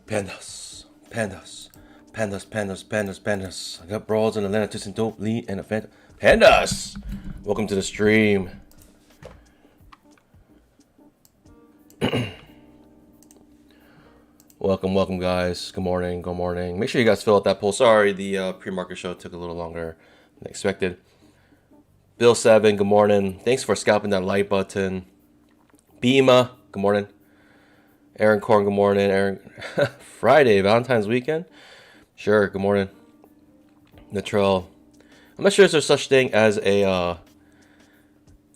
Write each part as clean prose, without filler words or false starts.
Pandas, pandas, pandas, pandas, pandas, pandas. I got brawls in Atlanta, Twisting Dope, Lee, and a fan. Pandas! Welcome to the stream. Welcome, guys. Good morning, good morning. Make sure you guys fill out that poll. Sorry, the pre-market show took a little longer than expected. Bill 7, good morning. Thanks for scalping that like button. Beema, good morning. Aaron Korn, good morning. Aaron, Friday, Valentine's weekend? Sure, good morning. Natrell. I'm not sure if there's such thing as a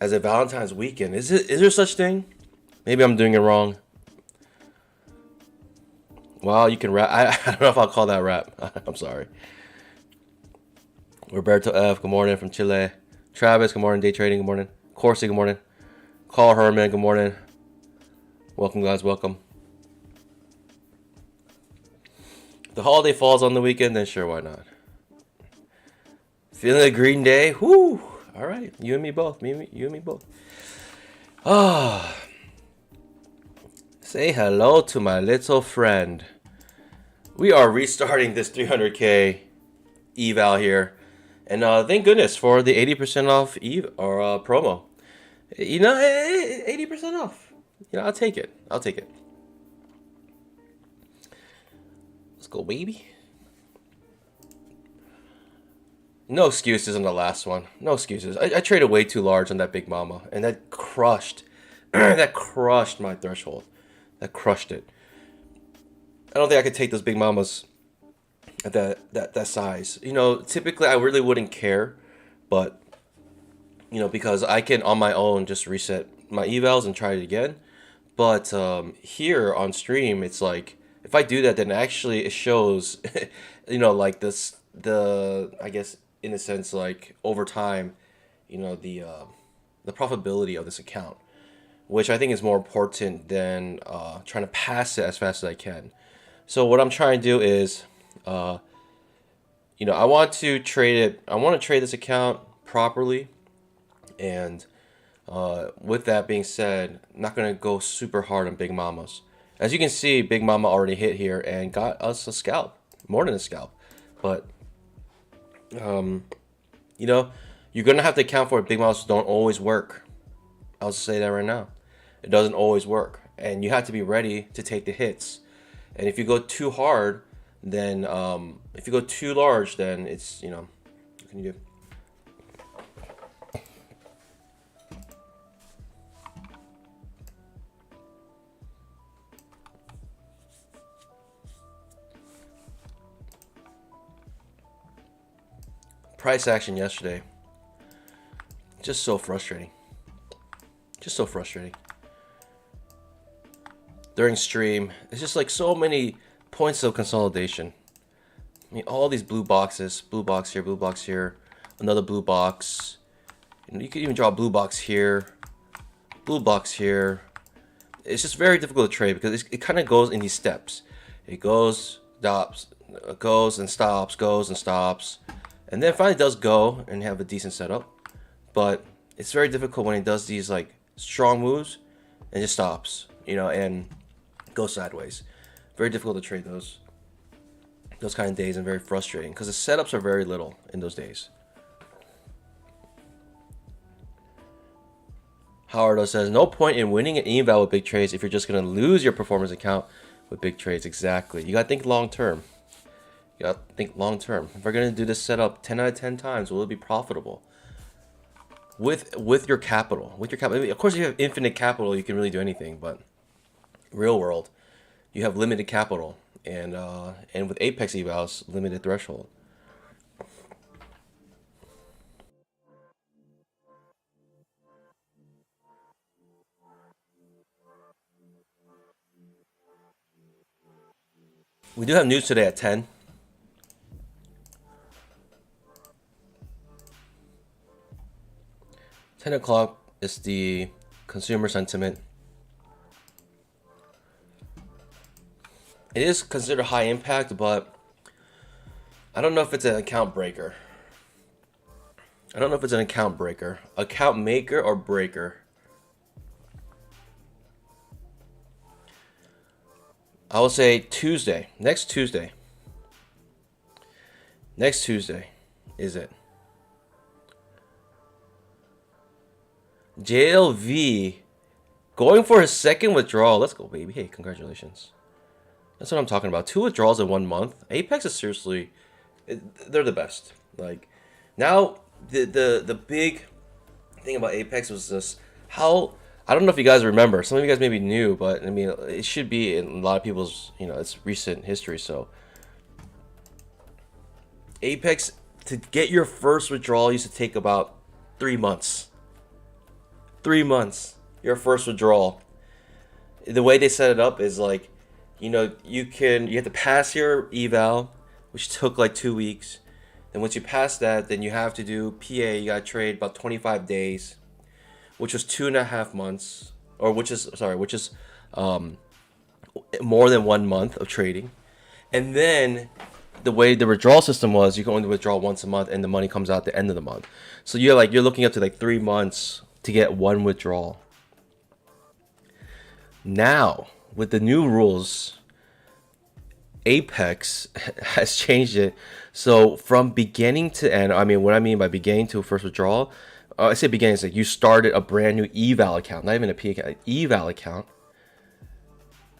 Valentine's weekend. Is there such thing? Maybe I'm doing it wrong. Wow, you can rap. I don't know if I'll call that rap. I'm sorry. Roberto F, good morning from Chile. Travis, good morning. Day trading, good morning. Corsi, good morning. Carl Herman, good morning. Welcome, guys, welcome. If the holiday falls on the weekend, then sure, why not? Feeling a green day? Whoo! All right, you and me both. You and me both. Ah. Say hello to my little friend. We are restarting this 300K eval here. And thank goodness for the 80% off promo. You know, 80% off. You know, I'll take it. Let's go, baby. No excuses on the last one. No excuses. I traded way too large on that Big Mama, and that crushed. That crushed my threshold. That crushed it. I don't think I could take those Big Mamas at that size. You know, typically I really wouldn't care, but you know, because I can on my own just reset my evals and try it again. But here on stream, it's like if I do that, then actually it shows, you know, like I guess in a sense, like over time, you know, the profitability of this account, which I think is more important than trying to pass it as fast as I can. So what I'm trying to do is, you know, I want to trade this account properly, and with that being said, I'm not gonna go super hard on Big Mamas. As you can see, Big Mama already hit here and got us a scalp, more than a scalp. But you know, you're gonna have to account for it. Big Mamas don't always work. I'll just say that right now. It doesn't always work, and you have to be ready to take the hits. And if you go too hard, then if you go too large, then it's, you know, what can you do? Price action yesterday. Just so frustrating. Just so frustrating. During stream, it's just like so many points of consolidation. I mean, all these blue boxes, blue box here, another blue box. And you could even draw a blue box here, blue box here. It's just very difficult to trade because it kind of goes in these steps. It goes, stops, goes and stops, goes and stops. And then finally does go and have a decent setup. But it's very difficult when it does these like strong moves and just stops, you know, and goes sideways. Very difficult to trade those kind of days, and very frustrating because the setups are very little in those days. Howard says, no point in winning an eval with big trades if you're just going to lose your performance account with big trades. Exactly. You got to think long term. You got to think long term. If we're going to do this setup 10 out of 10 times, will it be profitable? With your capital. With your capital. I mean, of course, if you have infinite capital, you can really do anything, but real world, you have limited capital, and with Apex evals, limited threshold. We do have news today at 10. 10 o'clock is the consumer sentiment. It is considered high impact, but I don't know if it's an account breaker. Account maker or breaker. I will say Tuesday. Next Tuesday. Next Tuesday is it. JLV going for his second withdrawal. Let's go, baby. Hey, congratulations. That's what I'm talking about. 2 withdrawals in 1 month. Apex is seriously, they're the best. Like, now the big thing about Apex was this, how, I don't know if you guys remember. Some of you guys may be new, but I mean, it should be in a lot of people's, it's recent history. So Apex, to get your first withdrawal used to take about 3 months. 3 months, your first withdrawal. The way they set it up is like, you have to pass your eval, which took like 2 weeks. Then once you pass that, then you have to do PA. You got to trade about 25 days, which was 2.5 months, or which is more than 1 month of trading. And then the way the withdrawal system was, you can only withdraw once a month, and the money comes out at the end of the month. So you're looking up to like 3 months to get 1 withdrawal. Now, with the new rules, Apex has changed it. So from beginning to end, I mean, what I mean by beginning to first withdrawal, I say beginning, it's like you started a brand new eval account, not even a P account, an eval account.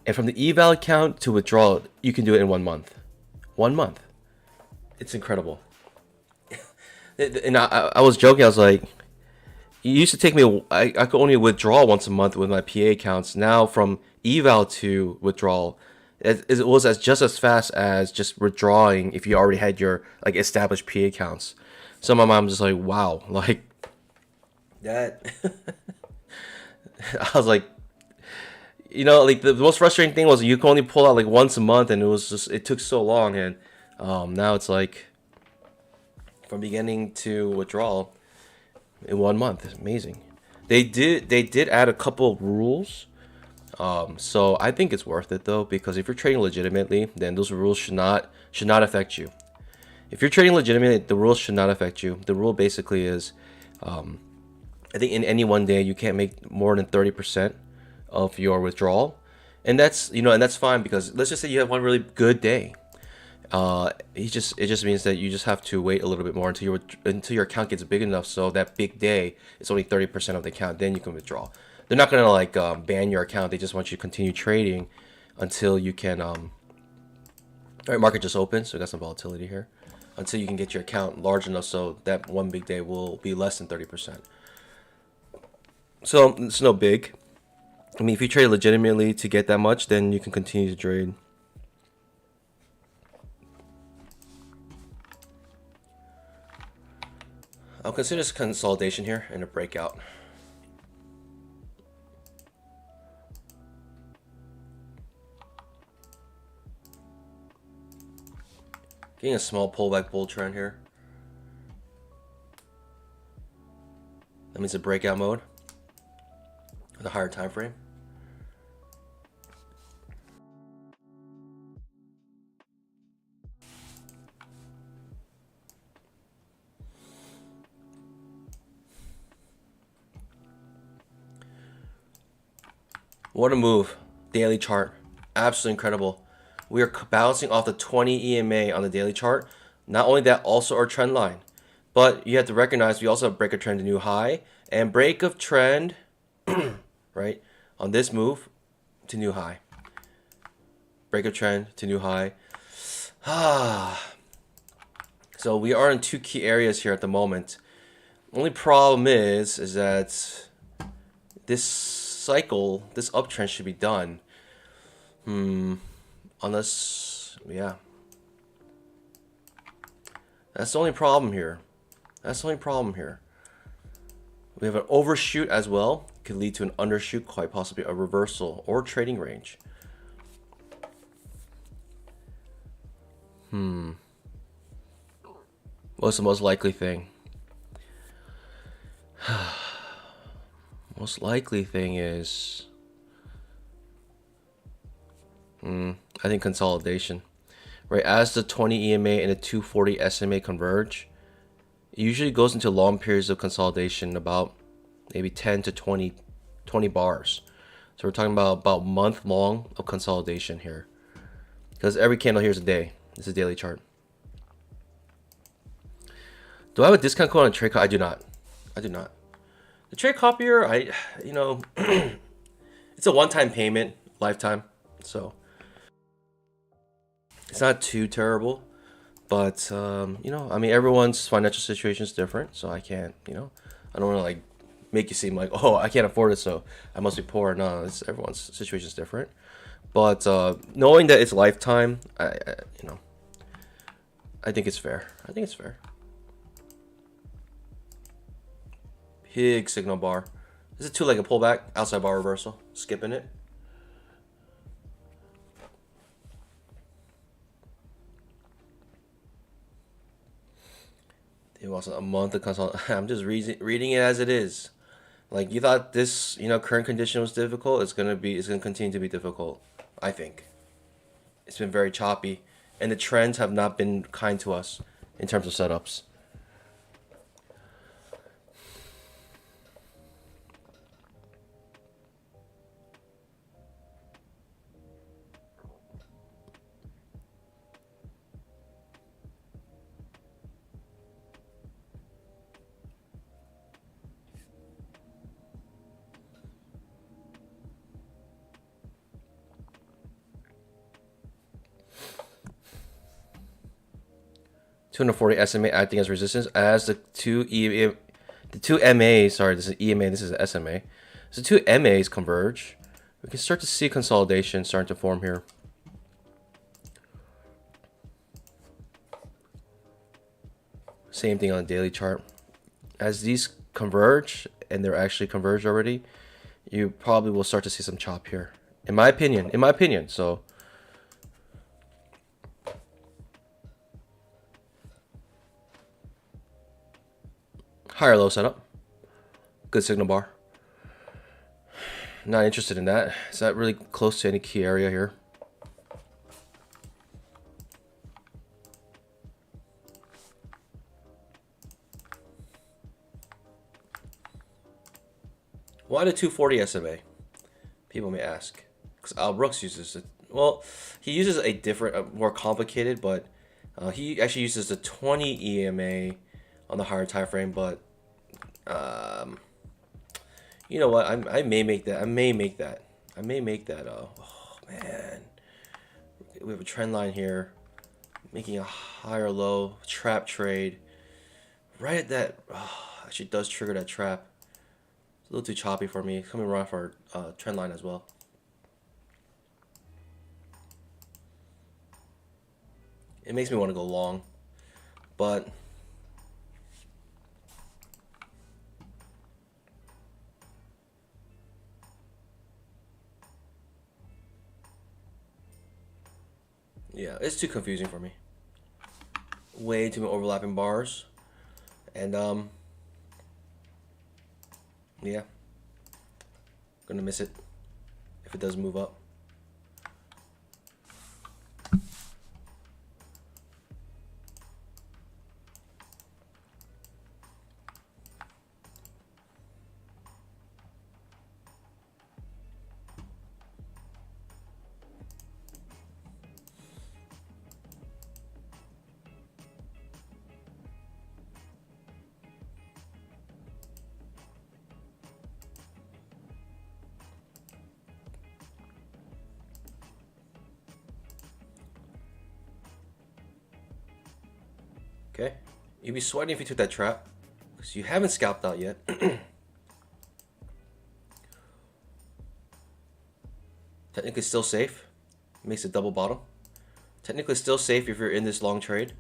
And from the eval account to withdrawal, you can do it in 1 month. 1 month. It's incredible. And I was joking. I was like, it used to take me, I could only withdraw once a month with my PA accounts. Now from eval to withdrawal, it was just as fast as just withdrawing if you already had your like established PA accounts. So my mom was just like, wow, like that. I was like, like the most frustrating thing was you could only pull out like once a month, and it took so long. And now it's like from beginning to withdrawal in 1 month. It's amazing. They did add a couple of rules. So I think it's worth it though, because if you're trading legitimately, then those rules should not affect you. If you're trading legitimately, the rules should not affect you. The rule basically is, I think in any one day you can't make more than 30% of your withdrawal, and that's fine, because let's just say you have one really good day. It just means that you just have to wait a little bit more until your account gets big enough, so that big day it's only 30% of the account. Then you can withdraw. They're not gonna like ban your account. They just want you to continue trading until you can. All right, market just opened, so we got some volatility here. Until you can get your account large enough so that one big day will be less than 30%. So it's no big. I mean, if you trade legitimately to get that much, then you can continue to trade. I'll consider this consolidation here and a breakout. Getting a small pullback bull trend here. That means a breakout mode with a higher time frame. What a move. Daily chart. Absolutely incredible. We are bouncing off the 20 EMA on the daily chart. Not only that, also our trend line. But you have to recognize we also have break of trend to new high. And break of trend, right, on this move to new high. Break of trend to new high. So we are in 2 key areas here at the moment. Only problem is that this cycle, this uptrend should be done. Unless, yeah. That's the only problem here. We have an overshoot as well. Could lead to an undershoot, quite possibly a reversal or trading range. What's the most likely thing? Most likely thing is, I think consolidation, right? As the 20 EMA and the 240 SMA converge, it usually goes into long periods of consolidation, about maybe 10 to 20 bars. So we're talking about month long of consolidation here. because every candle here is a day. It's a daily chart. Do I have a discount code on trade copy? I do not. I do not. The trade copier, it's a one-time payment, lifetime, so it's not too terrible. But I mean, everyone's financial situation is different, so I can't, I don't want to like make you seem like, oh, I can't afford it, so I must be poor. No, everyone's situation is different. But knowing that it's lifetime, I think it's fair. I think it's fair. Big signal bar. This is a two-legged pullback, outside bar reversal. Skipping it. It was a month of consult. I'm just reading it as it is. Like, you thought this, current condition was difficult. It's gonna continue to be difficult. I think. It's been very choppy, and the trends have not been kind to us in terms of setups. $240 SMA acting as resistance as the two MAs. Sorry, this is EMA. This is SMA. So the two MAs converge. We can start to see consolidation starting to form here. Same thing on the daily chart. As these converge, and they're actually converged already, you probably will start to see some chop here. In my opinion. So higher low setup. Good signal bar. Not interested in that. Is that really close to any key area here? Why the 240 SMA? People may ask. Because Al Brooks uses it. Well, he uses a different, more complicated, but he actually uses the 20 EMA on the higher time frame. But you know what? I may make that. Oh man, we have a trend line here, making a higher low trap trade. Right at that, actually does trigger that trap. It's a little too choppy for me. It's coming around for trend line as well. It makes me want to go long, but yeah, it's too confusing for me. Way too many overlapping bars, and yeah, gonna miss it if it does move up. Okay, you'd be sweating if you took that trap, because you haven't scalped out yet. Technically still safe. Makes a double bottom. Technically still safe if you're in this long trade.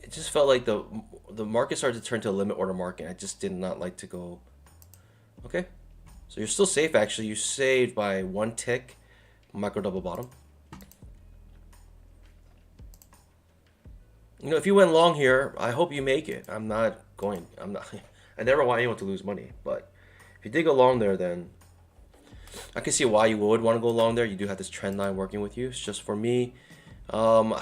It just felt like the market started to turn to a limit order market. I just did not like to go. Okay, so you're still safe actually. You saved by one tick, micro double bottom. You know, if you went long here, I hope you make it. I'm not. I never want anyone to lose money, but if you did go long there, then I can see why you would want to go long there. You do have this trend line working with you. It's just for me, a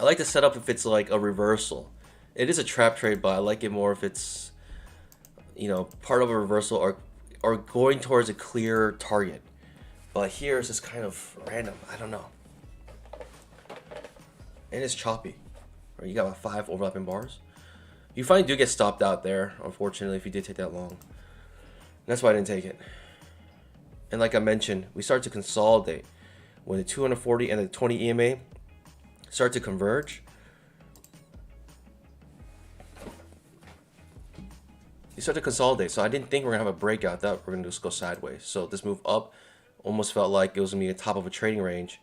I like to set up if it's like a reversal. It is a trap trade, but I like it more if it's, you know, part of a reversal or going towards a clear target. But here it's just kind of random. I don't know. And it's choppy. Right, you got about 5 overlapping bars. You finally do get stopped out there, unfortunately, if you did take that long. That's why I didn't take it. And like I mentioned, we start to consolidate. When the 240 and the 20 EMA start to converge, you start to consolidate. So I didn't think we're gonna have a breakout. That we're gonna just go sideways. So this move up almost felt like it was gonna be the top of a trading range,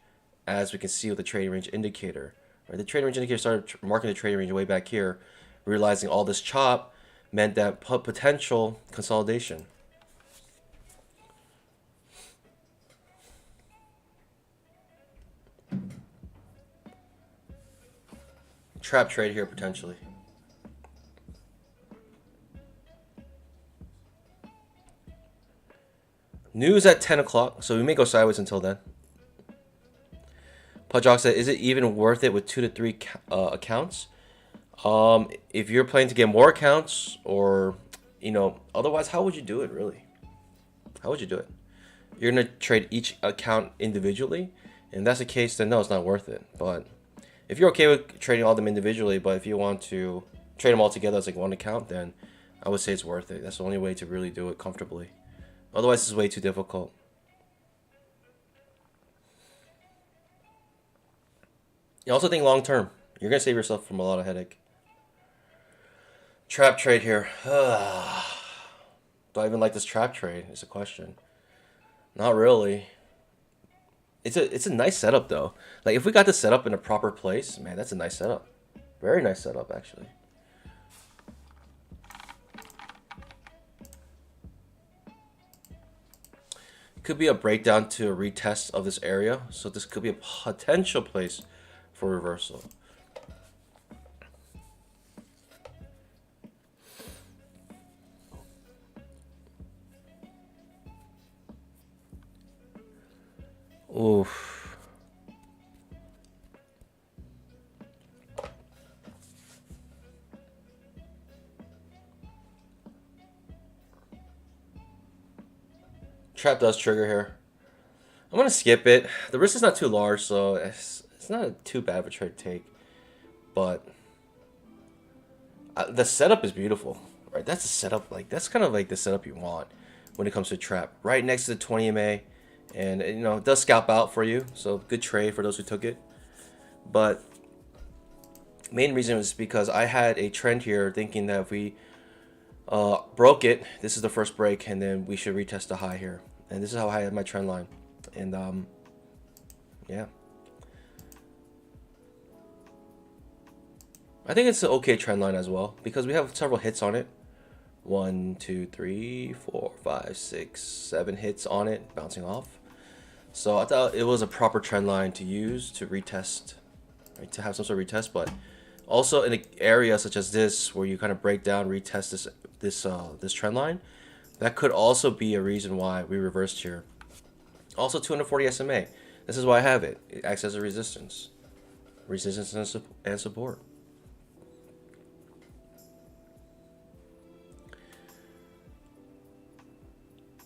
as we can see with the trading range indicator. Right, the trading range indicator started marking the trading range way back here, realizing all this chop meant that potential consolidation. Trap trade here potentially. News at 10 o'clock, so we may go sideways until then. Pajok said, is it even worth it with 2 to 3 accounts? If you're planning to get more accounts, or, you know, otherwise, how would you do it, really? How would you do it? You're going to trade each account individually? And if that's the case, then no, it's not worth it. But if you're okay with trading all of them individually, but if you want to trade them all together as like one account, then I would say it's worth it. That's the only way to really do it comfortably. Otherwise, it's way too difficult. You also think long term. You're going to save yourself from a lot of headache. Trap trade here. Do I even like this trap trade? Is a question. Not really. It's a nice setup though. Like if we got this set up in a proper place, man, that's a nice setup. Very nice setup actually. Could be a breakdown to a retest of this area, so this could be a potential place for reversal. Oof. Trap does trigger here. I'm gonna skip it. The risk is not too large, so it's not too bad of a trade to take. But the setup is beautiful, right? That's a setup, like that's kind of like the setup you want when it comes to trap. Right next to the 20 MA, and you know it does scalp out for you, so good trade for those who took it. But main reason was because I had a trend here, thinking that if we broke it, this is the first break, and then we should retest the high here. And this is how I had my trend line. And yeah, I think it's an okay trend line as well, because we have several hits on it. 1, 2, 3, 4, 5, 6, 7 hits on it, bouncing off. So I thought it was a proper trend line to use to retest, right, to have some sort of retest. But also in an area such as this, where you kind of break down, retest this trend line, that could also be a reason why we reversed here. Also 240 SMA. This is why I have it. It acts as a resistance and support.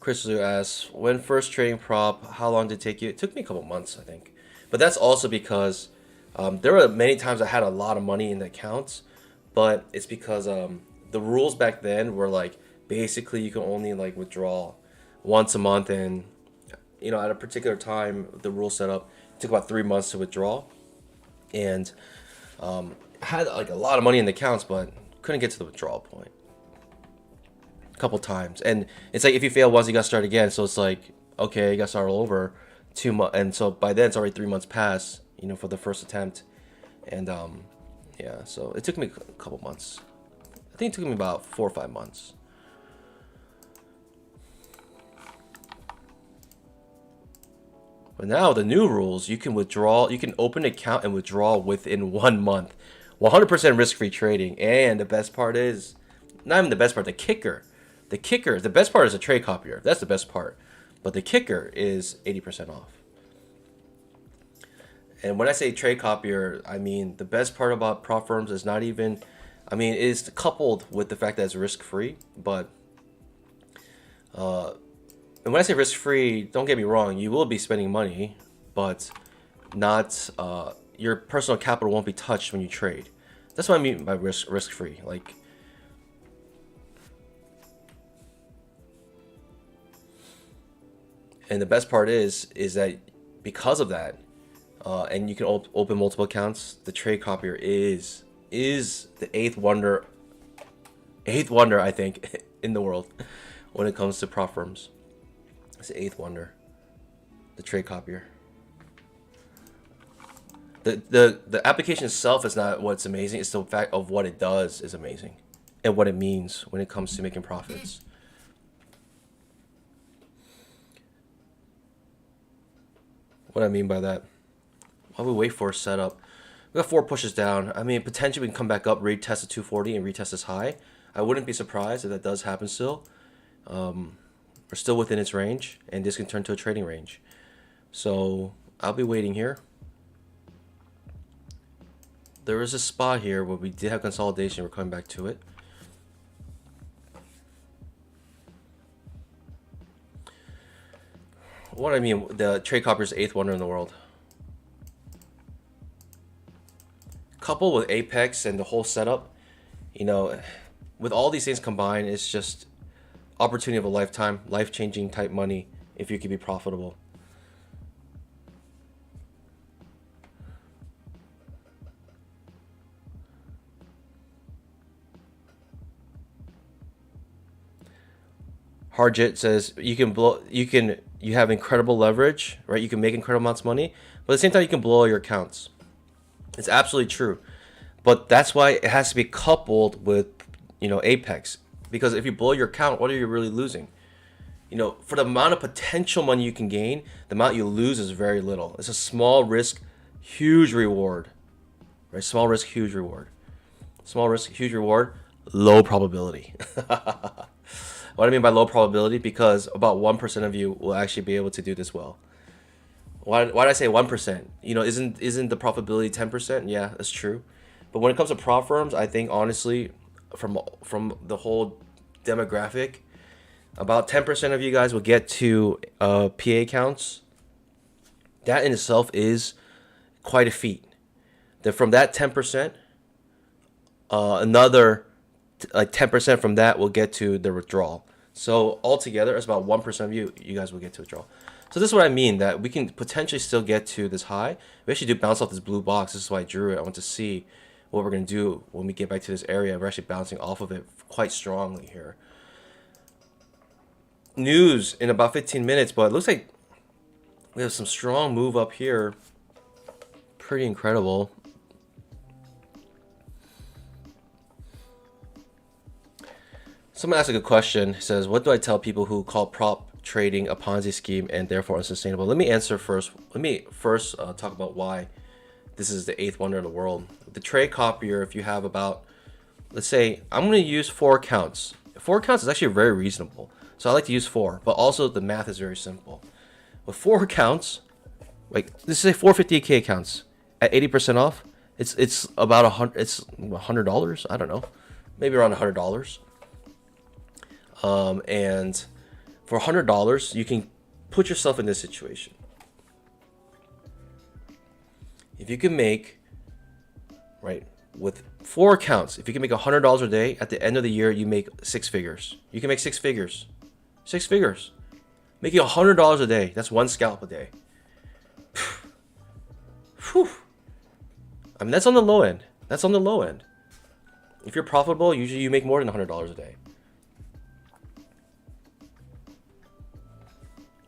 Chris Liu asks, when first trading prop, how long did it take you? It took me a couple months, I think. But that's also because there were many times I had a lot of money in the accounts, but it's because the rules back then were like, basically you can only like withdraw once a month, and you know, at a particular time, the rule set up, it took about 3 months to withdraw. And I had like a lot of money in the accounts, but couldn't get to the withdrawal point a couple times. And it's like, if you fail once, you got to start again. So it's like, okay, you got to start all over 2 months. And so by then it's already 3 months past, you know, for the first attempt. And yeah, so it took me a couple months. I think it took me about 4 or 5 months. But now the new rules, you can withdraw, you can open an account and withdraw within 1 month. 100% risk-free trading. And the best part is, not even the best part, the best part is a trade copier. That's the best part. But the kicker is 80% off. And when I say trade copier, I mean the best part about prop firms is not even, I mean, it's coupled with the fact that it's risk free. But and when I say risk free, don't get me wrong, you will be spending money, but not your personal capital won't be touched when you trade. That's what I mean by risk free. Like, and the best part is that because of that, and you can open multiple accounts. The trade copier is the eighth wonder I think in the world when it comes to prop firms. It's the eighth wonder, the trade copier. The application itself is not what's amazing. It's the fact of what it does is amazing, and what it means when it comes to making profits. What I mean by that, while we wait for a setup, we got 4 pushes down. I mean, potentially we can come back up, retest the 240, and retest this high. I wouldn't be surprised if that does happen still. We're still within its range, and this can turn to a trading range. So I'll be waiting here. There is a spot here where we did have consolidation. We're coming back to it. What I mean, the trade copper is eighth wonder in the world. Coupled with Apex and the whole setup, you know, with all these things combined, it's just opportunity of a lifetime, life-changing type money if you could be profitable. Harjit says you have incredible leverage, right? You can make incredible amounts of money, but at the same time you can blow all your accounts. It's absolutely true. But that's why it has to be coupled with, you know, Apex. Because if you blow your account, what are you really losing? You know, for the amount of potential money you can gain, the amount you lose is very little. It's a small risk, huge reward. Right? Small risk, huge reward. Small risk, huge reward, low probability. What I mean by low probability, because about 1% of you will actually be able to do this well. Why did I say 1%? You know, isn't the profitability 10%? Yeah, that's true. But when it comes to prop firms, I think honestly, from the whole demographic, about 10% of you guys will get to PA accounts. That in itself is quite a feat. Then from that 10%, another like 10% from that will get to the withdrawal. So altogether, it's about 1% of you guys will get to withdrawal. So this is what I mean, that we can potentially still get to this high. We actually do bounce off this blue box. This is why I drew it. I want to see what we're going to do when we get back to this area. We're actually bouncing off of it quite strongly here. News in about 15 minutes, but it looks like we have some strong move up here. Pretty incredible. Someone asked a good question. He says, what do I tell people who call prop trading a Ponzi scheme and therefore unsustainable? Let me answer first. Let me first talk about why this is the eighth wonder in the world. The trade copier, if you have about, let's say, I'm going to use 4 accounts. 4 accounts is actually very reasonable. So I like to use 4, but also the math is very simple. With 4 accounts, like let's say 450k accounts at 80% off, it's about $100. I don't know, maybe around $100. And for $100, you can put yourself in this situation. If you can make, right, with 4 accounts, if you can make $100 a day, at the end of the year, you make 6 figures. You can make 6 figures. 6 figures. Making $100 a day. That's 1 scalp a day. Whew. I mean, that's on the low end. That's on the low end. If you're profitable, usually you make more than $100 a day.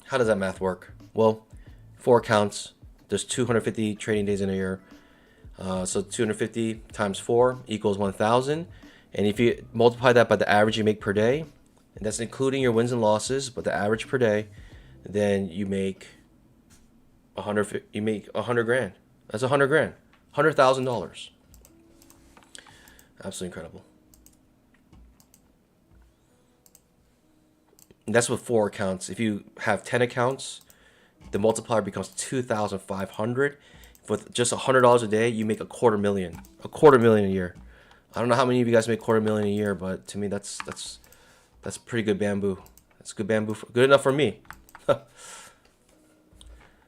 How does that math work? Well, 4 accounts. There's 250 trading days in a year. So 250 times 4 equals 1,000. And if you multiply that by the average you make per day, and that's including your wins and losses, but the average per day, then you make 100. You make 100 grand. That's 100 grand. $100,000. Absolutely incredible. And that's with 4 accounts. If you have 10 accounts, the multiplier becomes 2,500. If with just $100 a day, you make $250,000 a year. I don't know how many of you guys make $250,000 a year, but to me, that's pretty good bamboo. That's good bamboo, good enough for me.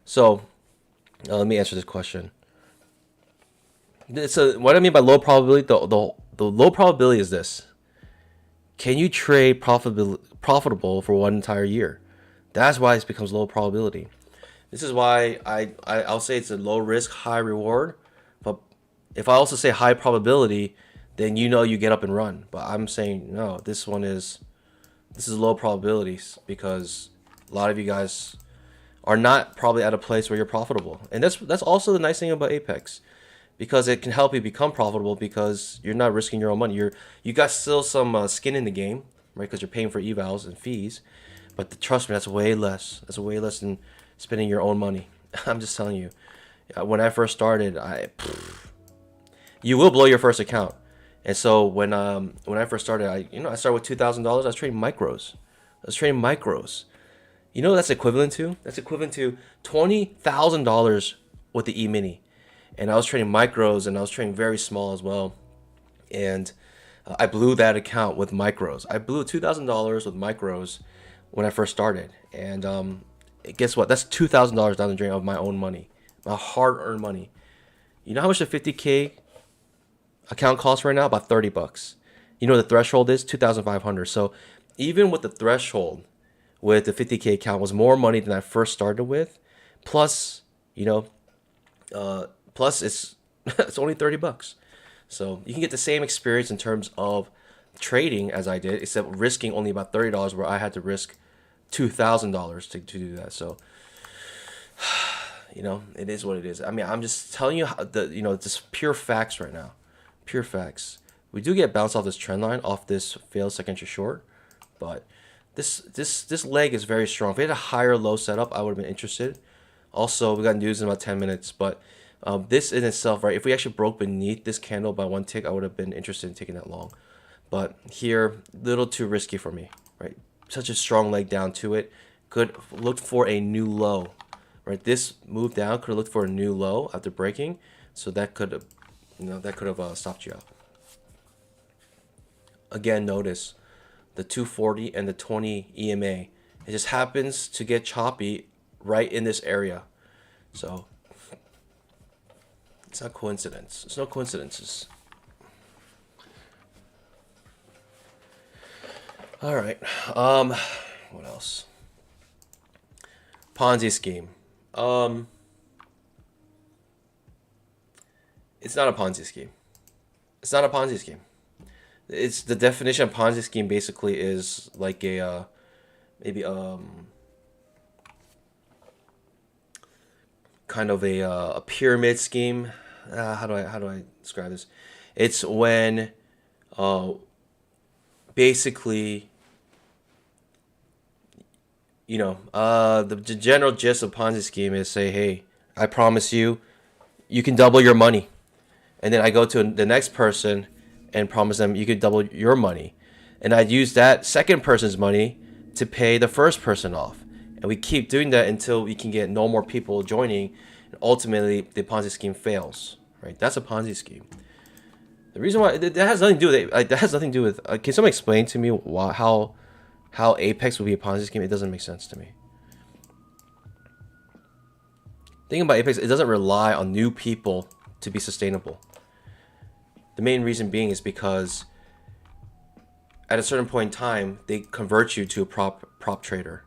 So let me answer this question. So what I mean by low probability, the low probability is this: can you trade profitable for one entire year? That's why it becomes low probability. This is why I'll say it's a low risk, high reward. But if I also say high probability, then you get up and run. But I'm saying no, this is low probabilities because a lot of you guys are not probably at a place where you're profitable. And that's also the nice thing about Apex, because it can help you become profitable because you're not risking your own money. You got still some skin in the game, right? Because you're paying for evals and fees. But trust me, that's way less. That's way less than spending your own money. I'm just telling you. When I first started, you will blow your first account. And so when I first started, I started with $2,000. I was trading micros. You know what that's equivalent to? That's equivalent to $20,000 with the emini. And I was trading micros, and I was trading very small as well. And I blew that account with micros. I blew $2,000 with micros when I first started. And guess what? That's $2,000 down the drain of my own money, my hard-earned money. You know how much a 50K account costs right now? About $30. You know what the threshold is? 2,500. So even with the threshold, with the 50K account, was more money than I first started with. Plus, plus it's it's only $30. So you can get the same experience in terms of trading as I did, except risking only about $30, where I had to risk $2,000 to do that. So it is what it is. I mean, I'm just telling you just pure facts right now. Pure facts. We do get bounced off this trend line, off this failed second entry short, but this leg is very strong. If we had a higher low setup, I would have been interested. Also, we got news in about 10 minutes, but this in itself, right? If we actually broke beneath this candle by one tick, I would have been interested in taking that long. But here, little too risky for me, right? Such a strong leg down to it. Could look for a new low, right? This move down could have looked for a new low after breaking, so that could have stopped you out. Again, notice the 240 and the 20 EMA. It just happens to get choppy right in this area. So it's not coincidence. It's no coincidences. All right. What else? Ponzi scheme. It's not a Ponzi scheme. It's not a Ponzi scheme. It's the definition of Ponzi scheme basically is like a maybe kind of a pyramid scheme. How do I describe this? It's when basically the general gist of Ponzi scheme is say, hey, I promise you can double your money, and then I go to the next person and promise them you could double your money, and I'd use that second person's money to pay the first person off, and we keep doing that until we can get no more people joining, and ultimately the Ponzi scheme fails. Right? That's a Ponzi scheme. The reason why that has nothing to do with it, that has nothing to do with. Can someone explain to me how Apex would be a Ponzi scheme? It doesn't make sense to me. Thinking about Apex, it doesn't rely on new people to be sustainable. The main reason being is because at a certain point in time, they convert you to a prop trader,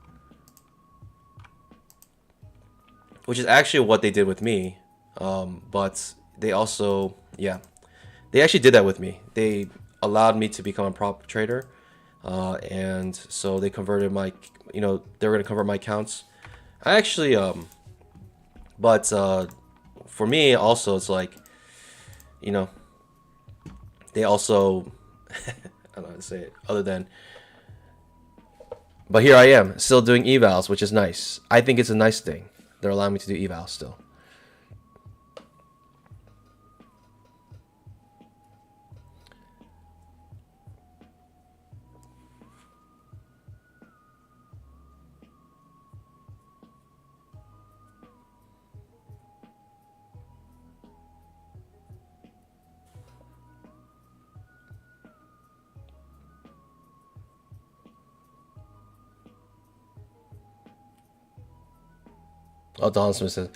which is actually what they did with me. But they also, they actually did that with me. They allowed me to become a prop trader, and so they converted my, they were going to convert my accounts. I actually, but for me also, it's like, they also, I don't know how to say it other than, but here I am still doing evals, which is nice. I think it's a nice thing. They're allowing me to do evals still. Oh, Don Smith says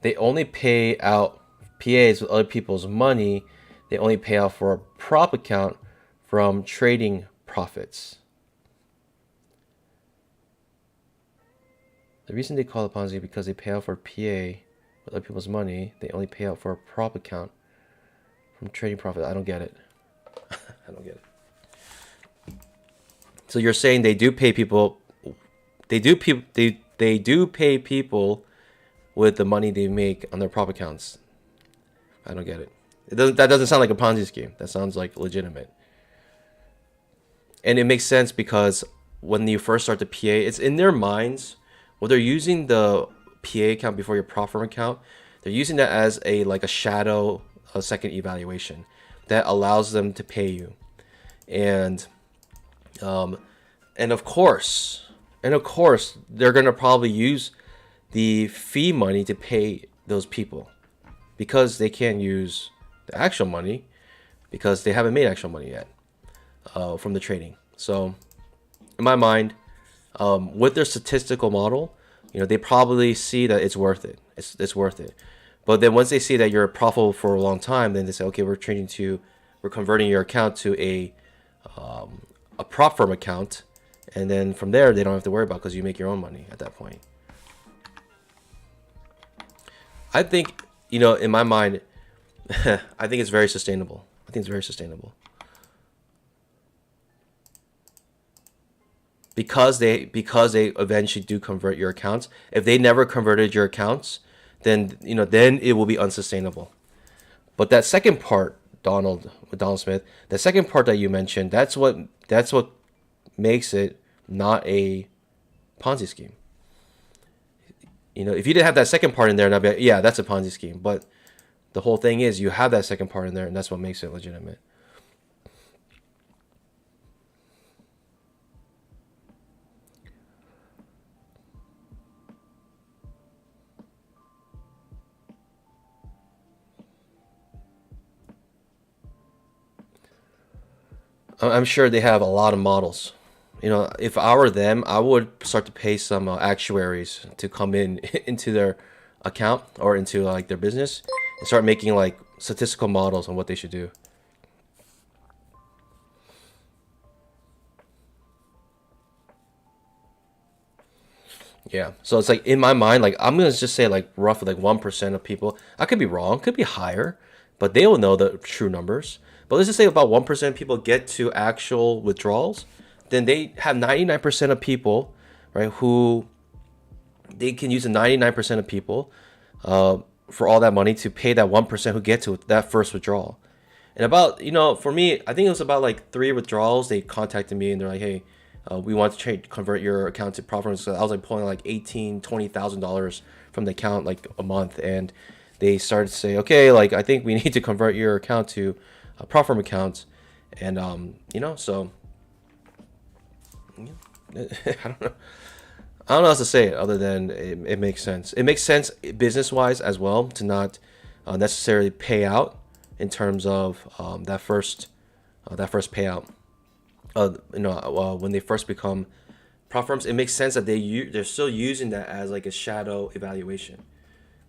they only pay out PAs with other people's money. They only pay out for a prop account from trading profits. The reason they call it Ponzi is because they pay out for PA with other people's money. They only pay out for a prop account from trading profit. I don't get it. I don't get it. So you're saying they do pay people? They do pay people with the money they make on their prop accounts. I don't get it. That doesn't sound like a Ponzi scheme. That sounds like legitimate. And it makes sense because when you first start the PA, it's in their minds. Well, they're using the PA account before your prop firm account. They're using that as a shadow, a second evaluation that allows them to pay you. And of course, they're gonna probably use the fee money to pay those people because they can't use the actual money because they haven't made actual money yet from the trading. So in my mind, with their statistical model, they probably see that it's worth it. It's worth it. But then once they see that you're profitable for a long time, then they say, okay, we're converting your account to a prop firm account, and then from there they don't have to worry about because you make your own money at that point. I think, in my mind, I think it's very sustainable. Because they eventually do convert your accounts. If they never converted your accounts, then it will be unsustainable. But that second part, Donald Smith, the second part that you mentioned, that's what makes it not a Ponzi scheme. If you didn't have that second part in there, and I'd be like, yeah, that's a Ponzi scheme. But the whole thing is you have that second part in there, and that's what makes it legitimate. I'm sure they have a lot of models. If I were them, I would start to pay some actuaries to come into their account or into their business and start making statistical models on what they should do. Yeah. So it's in my mind, I'm gonna just say roughly 1% of people. I could be wrong, could be higher, but they will know the true numbers. But let's just say about 1% of people get to actual withdrawals, then they have 99% of people, right? Who they can use the 99% of people for all that money to pay that 1% who get to that first withdrawal. And about for me, I think it was about 3 withdrawals. They contacted me and they're like, hey, we want to convert your account to profit. So I was pulling $18,000-$20,000 from the account a month, and they started to say, okay, I think we need to convert your account to a prop firm account, and so I don't know. I don't know how to say it other than it makes sense. It makes sense business wise as well to not necessarily pay out in terms of that first payout. When they first become prop firms, it makes sense that they're still using that as a shadow evaluation.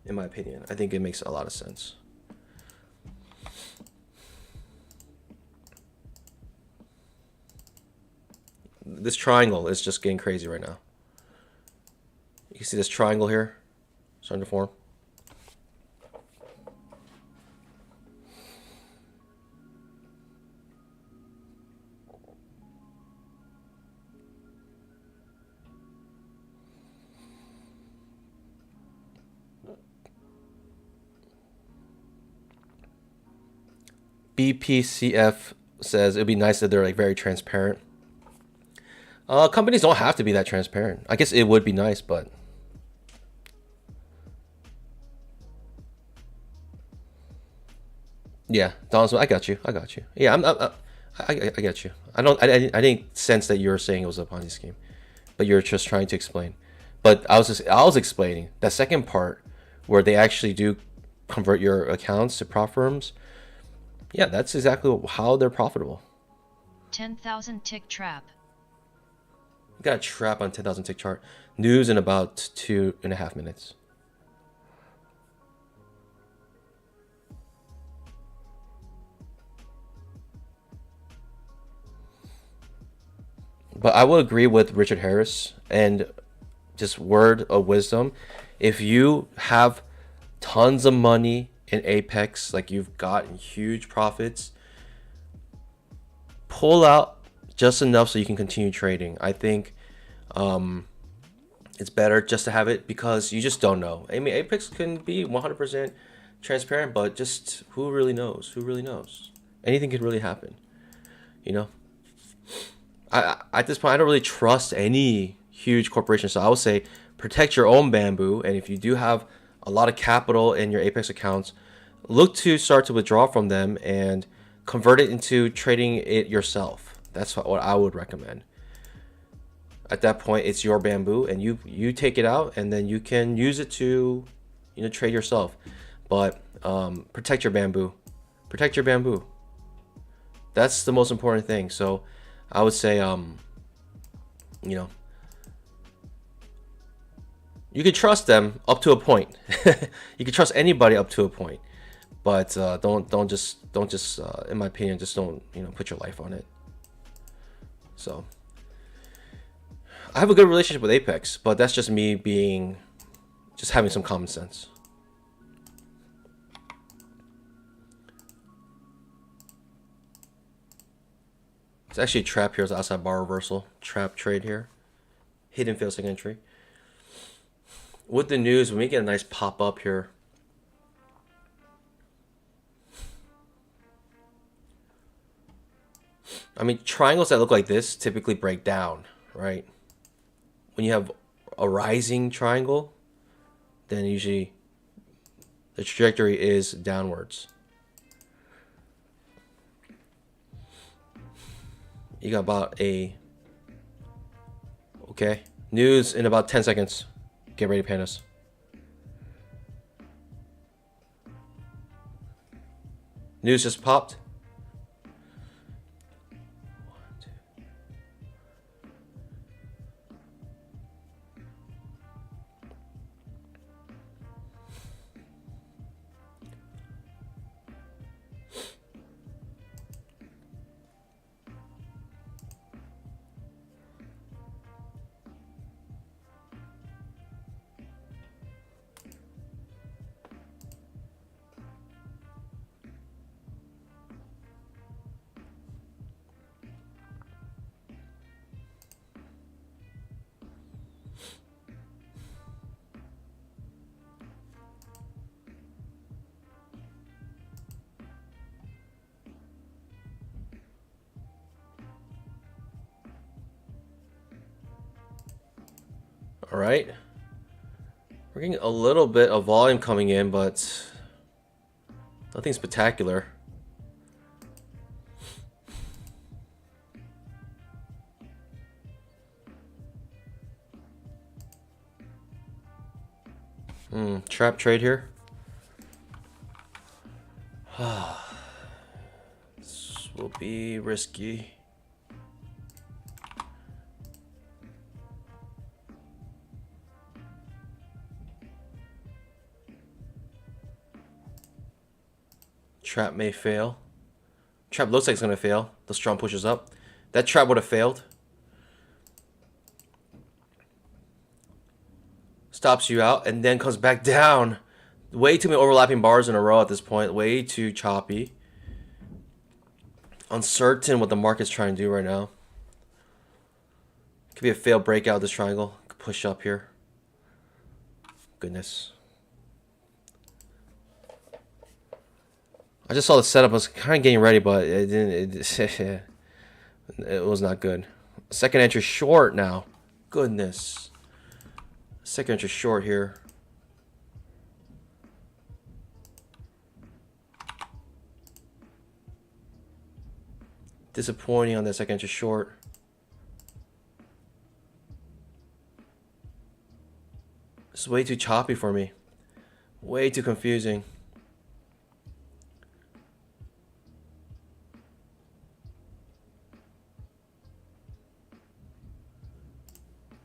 In my opinion, I think it makes a lot of sense. This triangle is just getting crazy right now. You can see this triangle here starting to form. BPCF says it'd be nice that they're very transparent. Companies don't have to be that transparent. I guess it would be nice, but yeah, Donald, I got you. Yeah, I get you. I didn't sense that you were saying it was a Ponzi scheme, but you're just trying to explain. But I was explaining that second part where they actually do convert your accounts to prop firms. Yeah, that's exactly how they're profitable. 10,000 tick trap. Got a trap on 10,000 tick chart. News in about 2.5 minutes. But I will agree with Richard Harris, and just word of wisdom, if you have tons of money in Apex, like you've gotten huge profits, pull out just enough so you can continue trading. I think it's better just to have it because you just don't know. I mean, Apex can be 100% transparent, but just who really knows? Who really knows? Anything could really happen, you know? At this point, I don't really trust any huge corporation. So I would say protect your own bamboo. And if you do have a lot of capital in your Apex accounts, look to start to withdraw from them and convert it into trading it yourself. That's what I would recommend. At that point, it's your bamboo, and you take it out, and then you can use it to, trade yourself. But protect your bamboo. Protect your bamboo. That's the most important thing. So I would say, you can trust them up to a point. You can trust anybody up to a point, but don't just in my opinion, just don't put your life on it. So I have a good relationship with Apex, but that's just me just having some common sense. It's actually a trap here. It's outside bar reversal. Trap trade here. Hidden fail second entry. With the news, when we get a nice pop up here, I mean, triangles that look like this typically break down, right? When you have a rising triangle, then usually the trajectory is downwards. You got about okay, news in about 10 seconds. Get ready, pandas. News just popped. All right, we're getting a little bit of volume coming in, but nothing spectacular. Trap trade here. This will be risky. Trap may fail. Trap looks like it's gonna fail. The strong pushes up. That trap would have failed. Stops you out and then comes back down. Way too many overlapping bars in a row at this point. Way too choppy. Uncertain what the market's trying to do right now. Could be a failed breakout of this triangle. Could push up here. Goodness. I just saw the setup. I was kind of getting ready, but it didn't. It was not good. Second entry short now. Goodness. Second entry short here. Disappointing on that second entry short. This is way too choppy for me. Way too confusing.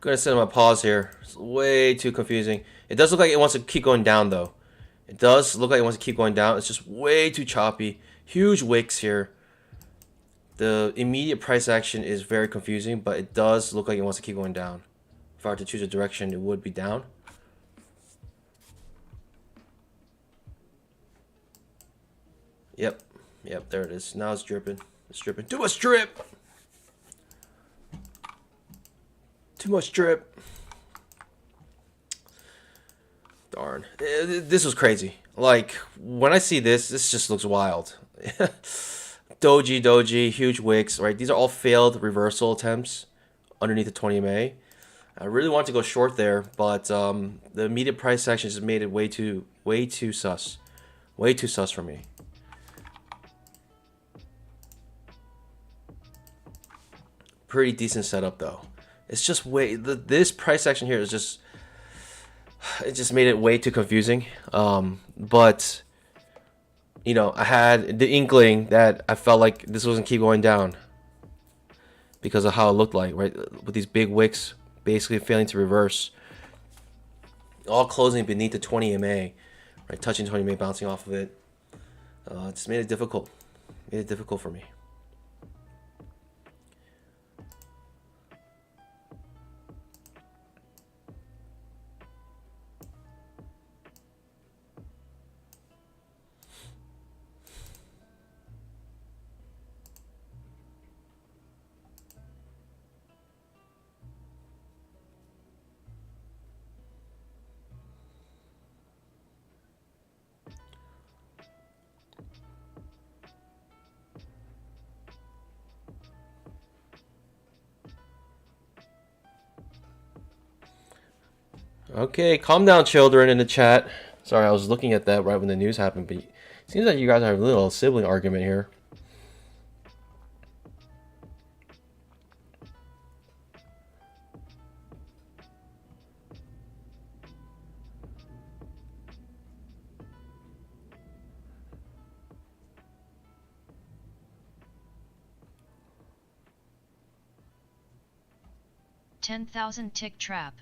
Gonna set my pause here. It's way too confusing. It does look like it wants to keep going down though. It does look like it wants to keep going down. It's just way too choppy. Huge wicks here. The immediate price action is very confusing, but it does look like it wants to keep going down. If I were to choose a direction, it would be down. Yep, there it is. Now it's dripping. It's dripping. Too much drip! Too much drip. Darn. This was crazy. Like, when I see this just looks wild. Doji, huge wicks, right? These are all failed reversal attempts underneath the 20 MA. I really want to go short there, but the immediate price action just made it way too sus. Way too sus for me. Pretty decent setup though. It's just this price action here is just, it just made it way too confusing. But you know, I had the inkling that I felt like this wasn't keep going down because of how it looked like, right? With these big wicks basically failing to reverse, all closing beneath the 20 MA, right? Touching 20 MA, bouncing off of it. It just made it difficult. Made it difficult for me. Okay, calm down, children, in the chat. Sorry, I was looking at that right when the news happened, but it seems like you guys have a little sibling argument here. $10,000 tick trap.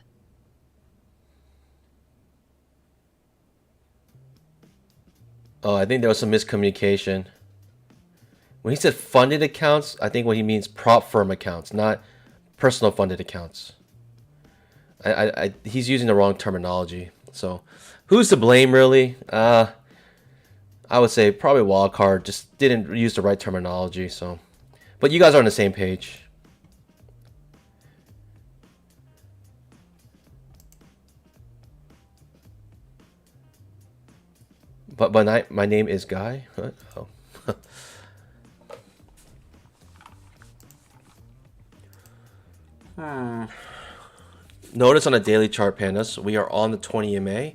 Oh, I think there was some miscommunication. When he said funded accounts, I think what he means prop firm accounts, not personal funded accounts. He's using the wrong terminology. So, who's to blame, really? I would say probably Wildcard just didn't use the right terminology. So, but you guys are on the same page. But my name is Guy. What? Oh. Notice on a daily chart, pandas, we are on the 20 MA. I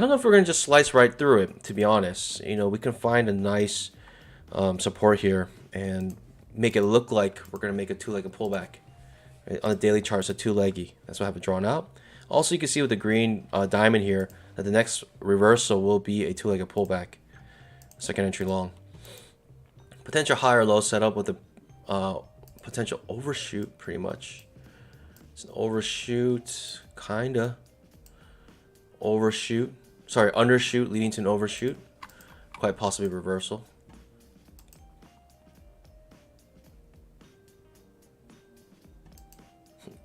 don't know if we're going to just slice right through it, to be honest. You know, we can find a nice support here and make it look like we're going to make a two-legged pullback. Right? On the daily chart, it's a two-leggy. That's what I have it drawn out. Also, you can see with the green diamond here that the next reversal will be a two-legged pullback. Second entry long. Potential high or low setup with a potential overshoot, pretty much. It's an overshoot, kinda. Overshoot. Sorry, undershoot leading to an overshoot. Quite possibly reversal.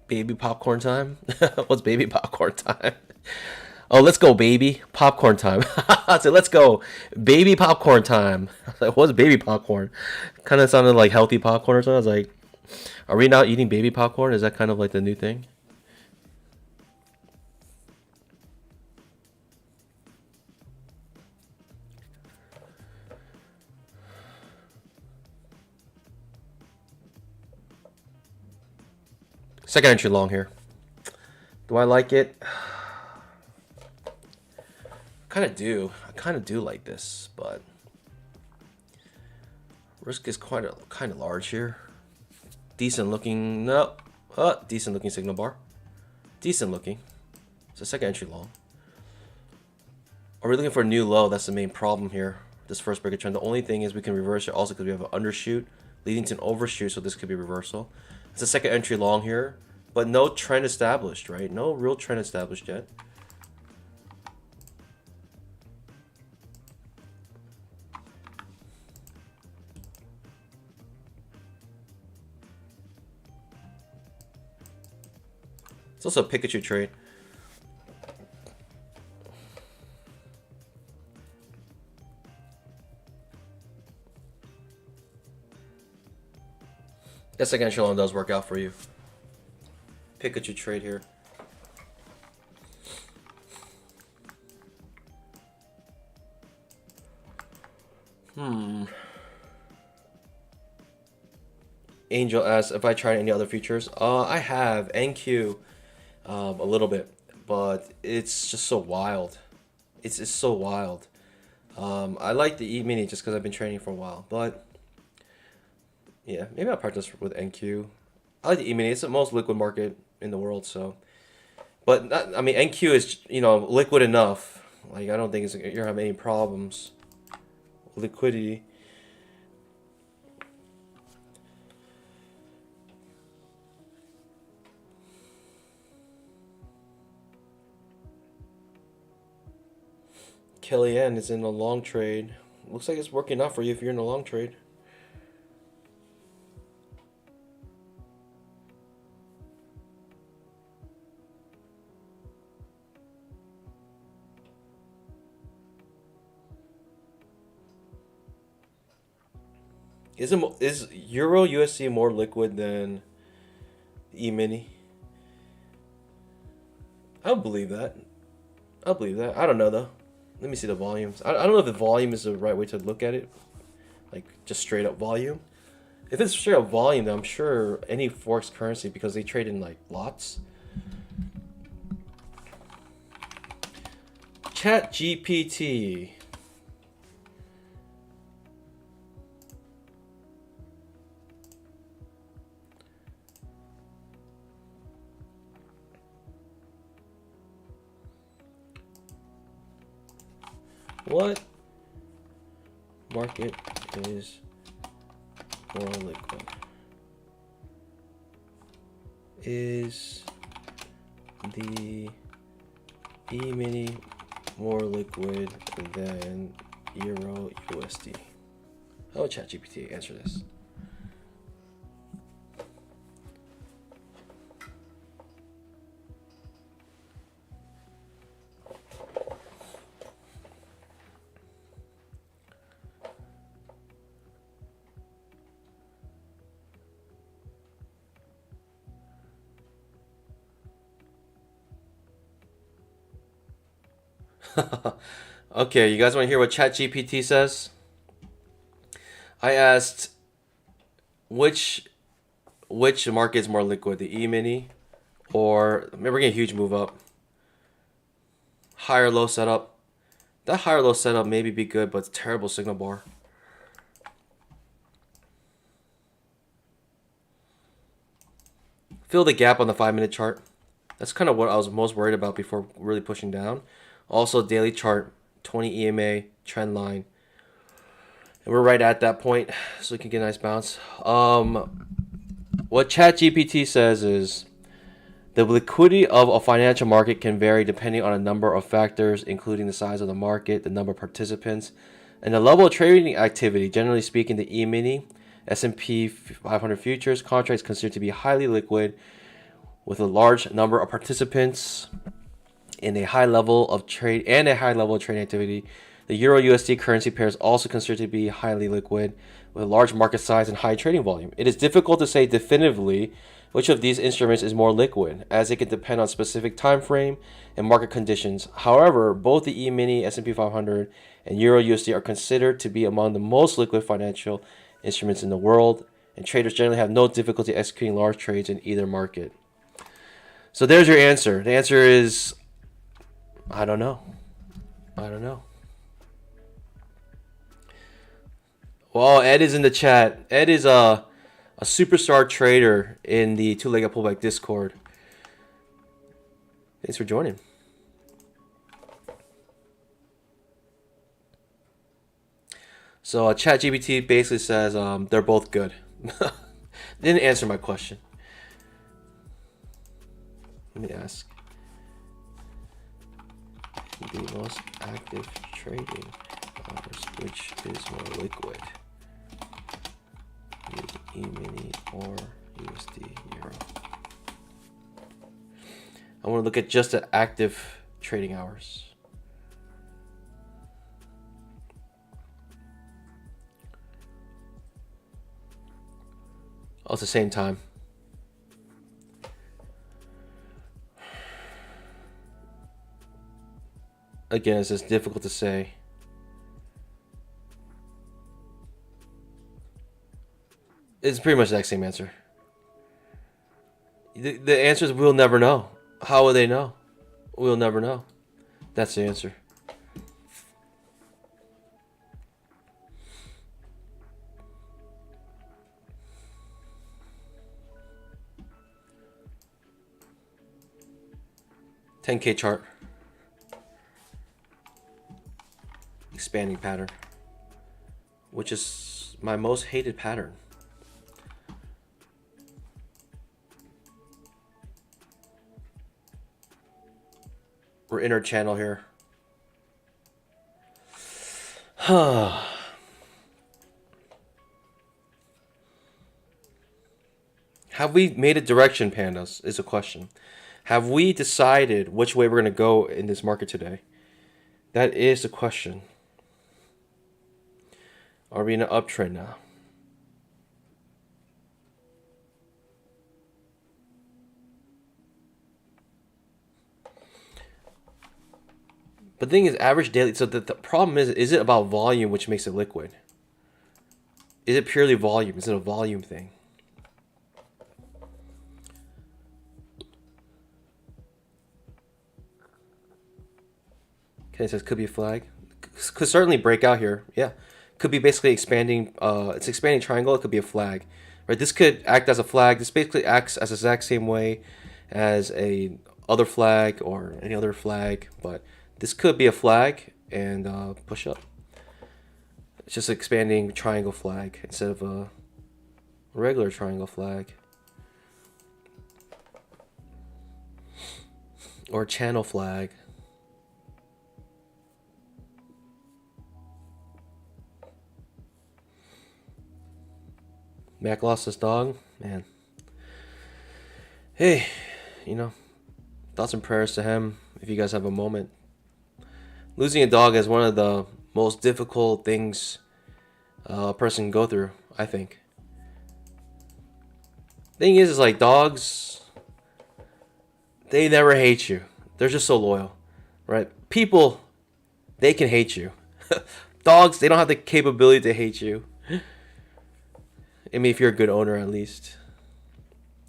Baby popcorn time? What's baby popcorn time? Oh, let's go, baby. Popcorn time. I said, let's go. Baby popcorn time. Like, what's baby popcorn? Kind of sounded like healthy popcorn or something. I was like, are we now eating baby popcorn? Is that kind of like the new thing? Second entry long here. Do I like it? I kind of do like this, but risk is kind of large here. Decent looking, no, decent looking signal bar. Decent looking. It's a second entry long. Are we looking for a new low? That's the main problem here. This first break of trend. The only thing is we can reverse it also because we have an undershoot leading to an overshoot, so this could be reversal. It's a second entry long here, but no trend established, right? No real trend established yet. It's also a Pikachu trade. Guess again, Shalom does work out for you. Pikachu trade here. Angel asks if I tried any other features. I have NQ a little bit, but it's just so wild. It's so wild. I like the emini just because I've been training for a while, but yeah, maybe I'll practice with NQ. I like the emini. It's the most liquid market in the world, so. But not, I mean, NQ is liquid enough. Like I don't think you're gonna have any problems. Liquidity. Kellyanne is in a long trade. Looks like it's working out for you if you're in a long trade. Is Euro USD more liquid than E-mini? I don't believe that. I believe that. I don't know though. Let me see the volumes. I don't know if the volume is the right way to look at it. Like just straight up volume. If it's straight up volume, then I'm sure any forex currency, because they trade in like lots. Chat GPT. What market is more liquid? Is the E-mini more liquid than Euro USD? How would ChatGPT answer this? Okay, you guys want to hear what ChatGPT says? I asked which market is more liquid, the E-mini or maybe we're getting a huge move up, higher low setup. That higher low setup maybe be good, but it's terrible signal bar. Fill the gap on the 5-minute chart. That's kind of what I was most worried about before really pushing down. Also, daily chart, 20 EMA, trend line. And we're right at that point, so we can get a nice bounce. What ChatGPT says is the liquidity of a financial market can vary depending on a number of factors, including the size of the market, the number of participants, and the level of trading activity. Generally speaking, the E-mini, S&P 500 futures contracts considered to be highly liquid with a large number of participants in a high level of trade and a high level of trading activity. The Euro USD currency pair is also considered to be highly liquid with a large market size and high trading volume. It is difficult to say definitively which of these instruments is more liquid, as it can depend on specific time frame and market conditions. However, both the E-mini, S&P 500, and Euro USD are considered to be among the most liquid financial instruments in the world, and traders generally have no difficulty executing large trades in either market. So there's your answer. The answer is, I don't know. I don't know. Well, Ed is in the chat. Ed is a superstar trader in the two-legged pullback Discord. Thanks for joining. So ChatGPT basically says they're both good. Didn't answer my question. Let me ask. The most active trading hours, which is more liquid? E-mini or USD Euro? I want to look at just the active trading hours. All at the same time. Again, it's just difficult to say. It's pretty much the exact same answer. The answer is we'll never know. How will they know? We'll never know. That's the answer. $10K chart. Expanding pattern. Which is my most hated pattern. We're in our channel here. Have we made a direction, pandas? Is a question. Have we decided which way we're going to go in this market today? That is the question. Are we in an uptrend now? But the thing is, average daily. So the problem is it about volume which makes it liquid? Is it purely volume? Is it a volume thing? Okay, it says could be a flag. Could certainly break out here. Yeah, could be basically expanding. It's expanding triangle. It could be a flag, right? This could act as a flag. This basically acts as the exact same way as a other flag or any other flag, but this could be a flag and push up. It's just expanding triangle flag instead of a regular triangle flag. Or channel flag. Mac lost his dog, man. Hey, you know, thoughts and prayers to him if you guys have a moment. Losing a dog is one of the most difficult things a person can go through, I think. Thing is like dogs, they never hate you. They're just so loyal, right? People, they can hate you. Dogs, they don't have the capability to hate you. I mean, if you're a good owner, at least.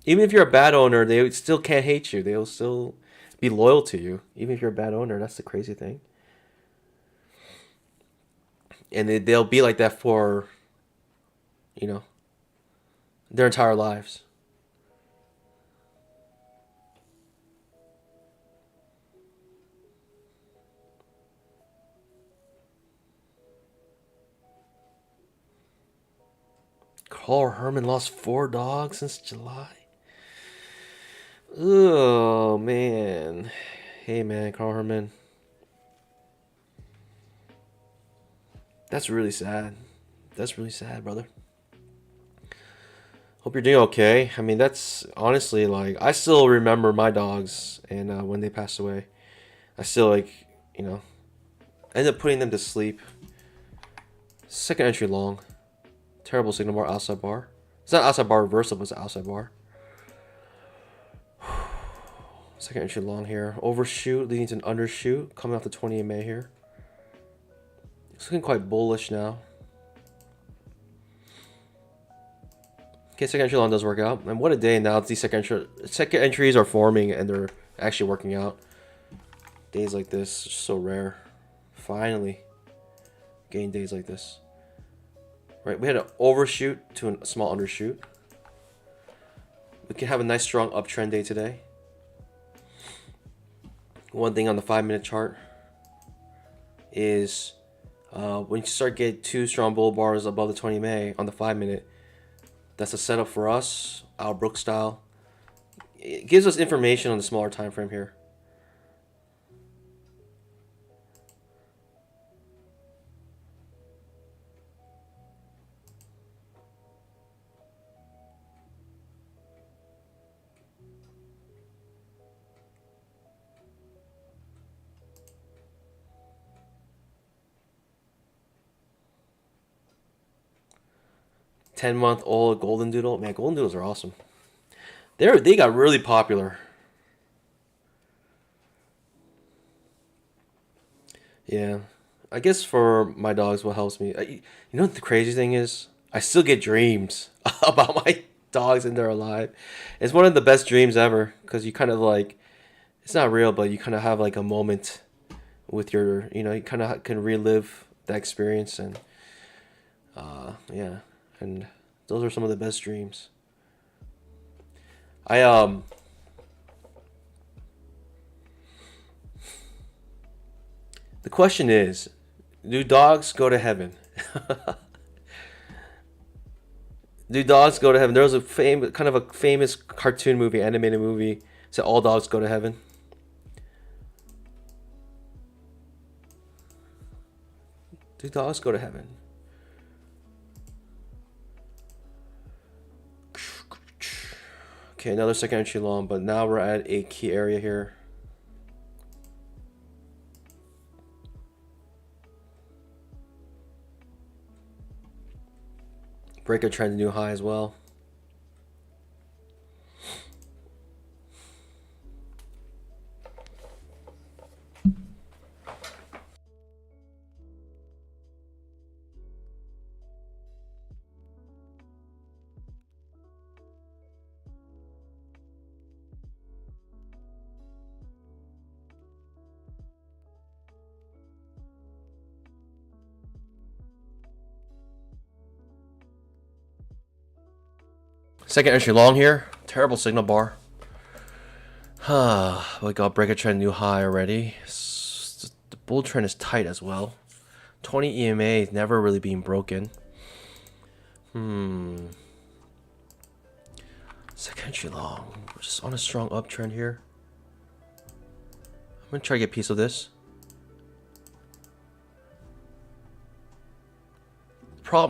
Even if you're a bad owner, they still can't hate you. They'll still be loyal to you. Even if you're a bad owner, that's the crazy thing. And they'll be like that for, you know, their entire lives. Carl Herman lost 4 dogs since July. Oh, man. Hey, man, Carl Herman. That's really sad. That's really sad, brother. Hope you're doing okay. I mean, that's honestly like, I still remember my dogs and when they passed away. I still like, you know, ended up putting them to sleep. Second entry long. Terrible signal bar, outside bar. It's not outside bar reversal, but it's outside bar. Second entry long here. Overshoot leading to an undershoot. Coming off the 20 MA here. It's looking quite bullish now. Okay, second entry long does work out. And what a day now. These second entries are forming and they're actually working out. Days like this are so rare. Finally getting days like this. Right, we had an overshoot to a small undershoot. We can have a nice strong uptrend day today. One thing on the 5-minute chart is when you start getting 2 strong bull bars above the 20 MA on the 5-minute, that's a setup for us, our Brook style. It gives us information on the smaller time frame here. 10-month-old golden doodle. Man, golden doodles are awesome. They got really popular. Yeah, I guess for my dogs, what helps me, you know what the crazy thing is? I still get dreams about my dogs and they're alive. It's one of the best dreams ever because you kind of like, it's not real, but you kind of have like a moment with your, you kind of can relive that experience and, yeah, and those are some of the best dreams. I The question is, do dogs go to heaven? Do dogs go to heaven? There was a kind of a famous cartoon movie, animated movie, said all dogs go to heaven. Do dogs go to heaven? Okay, another second entry long, but now we're at a key area here. Break a trend, new high as well. Second entry long here. Terrible signal bar. We got break a trend, new high already. The bull trend is tight as well. 20 EMA is never really being broken. Second entry long. We're just on a strong uptrend here. I'm gonna try to get a piece of this.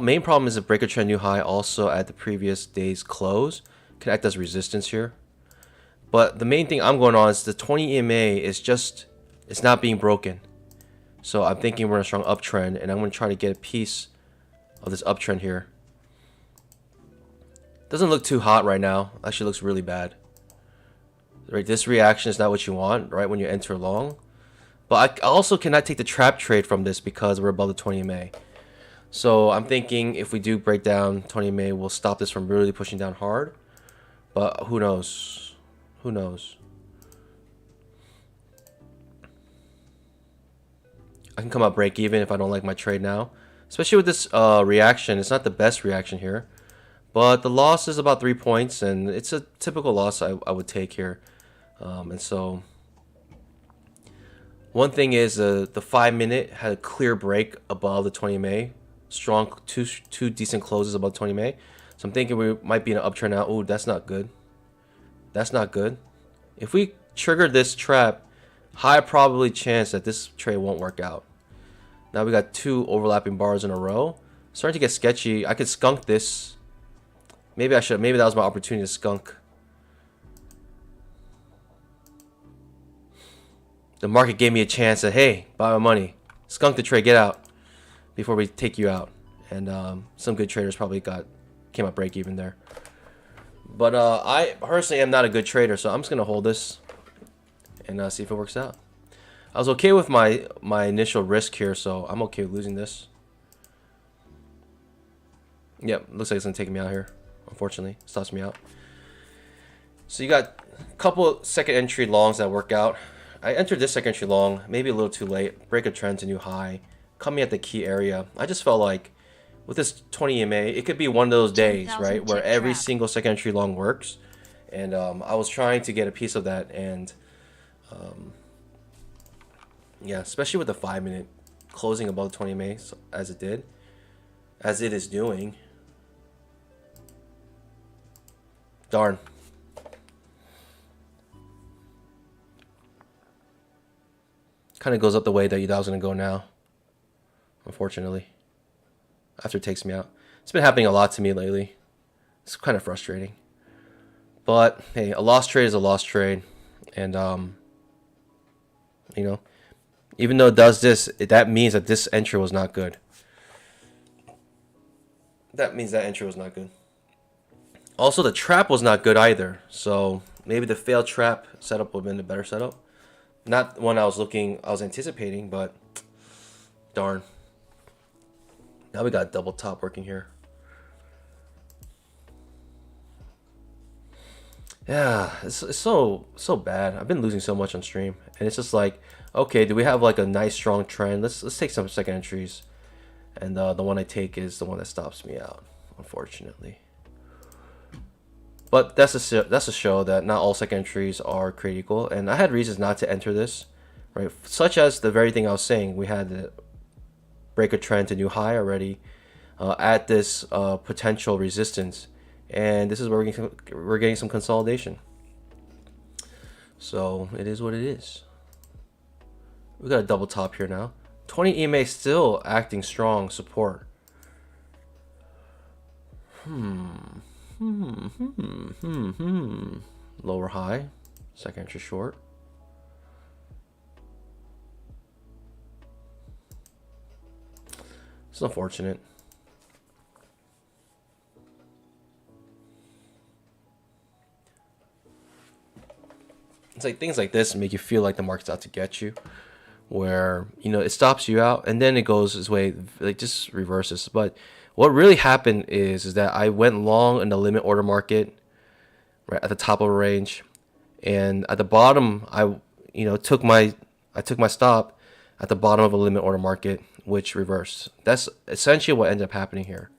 Main problem is the break a trend new high also at the previous day's close can act as resistance here. But the main thing I'm going on is the 20 EMA is just, it's not being broken. So I'm thinking we're in a strong uptrend and I'm going to try to get a piece of this uptrend here. Doesn't look too hot right now. Actually looks really bad. Right, this reaction is not what you want, right, when you enter long. But I also cannot take the trap trade from this because we're above the 20 EMA. So I'm thinking if we do break down 20 EMA, we'll stop this from really pushing down hard. But who knows? Who knows? I can come out break even if I don't like my trade now. Especially with this reaction. It's not the best reaction here. But the loss is about 3 points. And it's a typical loss I would take here. And so one thing is the 5 minute had a clear break above the 20 EMA. Strong, two decent closes above 20 EMA. So I'm thinking we might be in an uptrend now. Oh, that's not good. That's not good. If we trigger this trap, high probability chance that this trade won't work out. Now we got 2 overlapping bars in a row. Starting to get sketchy. I could skunk this. Maybe I should. Maybe that was my opportunity to skunk. The market gave me a chance that, hey, buy my money. Skunk the trade, get out before we take you out. And some good traders probably came up break even there. But I personally am not a good trader, so I'm just gonna hold this and see if it works out. I was okay with my initial risk here, so I'm okay with losing this. Yep, looks like it's gonna take me out here. Unfortunately, stops me out. So you got a couple second entry longs that work out. I entered this second entry long, maybe a little too late. Break a trend to new high, coming at the key area. I just felt like with this 20 EMA, it could be one of those days, right, where every single second entry long works. And I was trying to get a piece of that, and yeah, especially with the 5 minute closing above 20 EMA as it is doing. Darn. Kind of goes up the way that you thought I was going to go now, unfortunately, after it takes me out. It's been happening a lot to me lately. It's kind of frustrating. But, hey, a lost trade is a lost trade. And, you know, even though it does this, that means that this entry was not good. That means that entry was not good. Also, the trap was not good either. So maybe the failed trap setup would have been a better setup. Not one I was anticipating, but darn. Now we got double top working here. Yeah, it's so bad. I've been losing so much on stream, and it's just like, okay, do we have like a nice strong trend? Let's take some second entries, and the one I take is the one that stops me out, unfortunately. But that's a show that not all second entries are created equal, and I had reasons not to enter this, right? Such as the very thing I was saying, we had to break a trend to new high already at this potential resistance. And this is where we're getting some consolidation. So it is what it is. We got a double top here now. 20 EMA still acting strong support. Lower high. Second entry short. It's unfortunate. It's like things like this make you feel like the market's out to get you, where it stops you out and then it goes its way, like just reverses. But what really happened is that I went long in the limit order market, right at the top of a range, and at the bottom I took my stop at the bottom of a limit order market, which reversed. That's essentially what ended up happening here,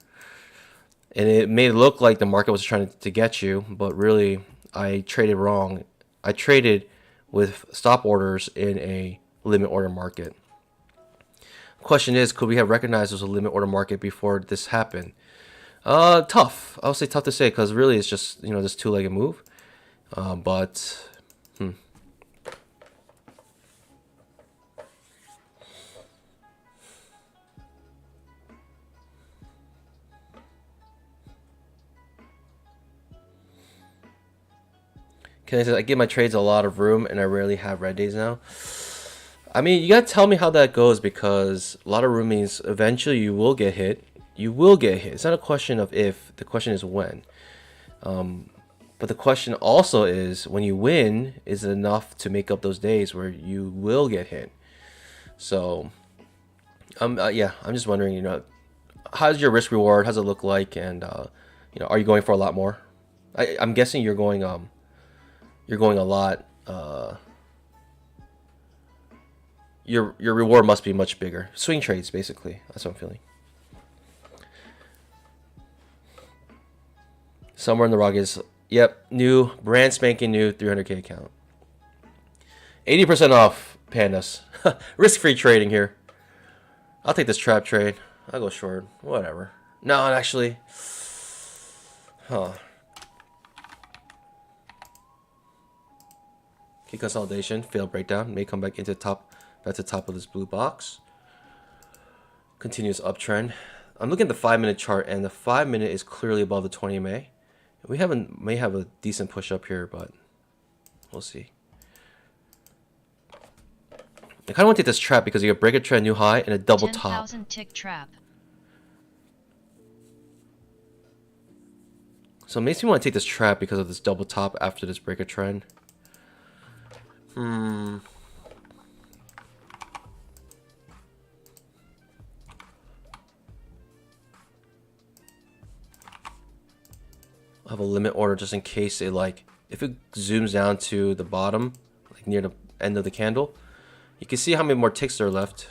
and it made it look like the market was trying to get you, but really I traded wrong. I traded with stop orders in a limit order market. Question is, could we have recognized it was a limit order market before this happened? Tough. I would say tough to say, because really it's just this two-legged move. But I give my trades a lot of room, and I rarely have red days now. I mean, you gotta tell me how that goes, because a lot of room means eventually you will get hit. You will get hit. It's not a question of if, the question is when. But the question also is, when you win, is it enough to make up those days where you will get hit? So, yeah, I'm just wondering, how's your risk reward? How's it look like? And are you going for a lot more? I'm guessing you're going a lot. Your reward must be much bigger. Swing trades, basically. That's what I'm feeling. Somewhere in the rug is, yep, new, brand spanking new 300K account. 80% off, pandas. Risk-free trading here. I'll take this trap trade. I'll go short. Whatever. No, actually. Huh. Key consolidation. Failed breakdown. May come back into top. Back to the top of this blue box. Continuous uptrend. I'm looking at the 5-minute chart, and the 5-minute is clearly above the 20 MA. We may have a decent push up here, but we'll see. I kind of want to take this trap because you got break a trend new high and a double top. 10,000 tick trap. So it makes me want to take this trap because of this double top after this break a trend. I have a limit order just in case it if it zooms down to the bottom, like near the end of the candle, you can see how many more ticks are left.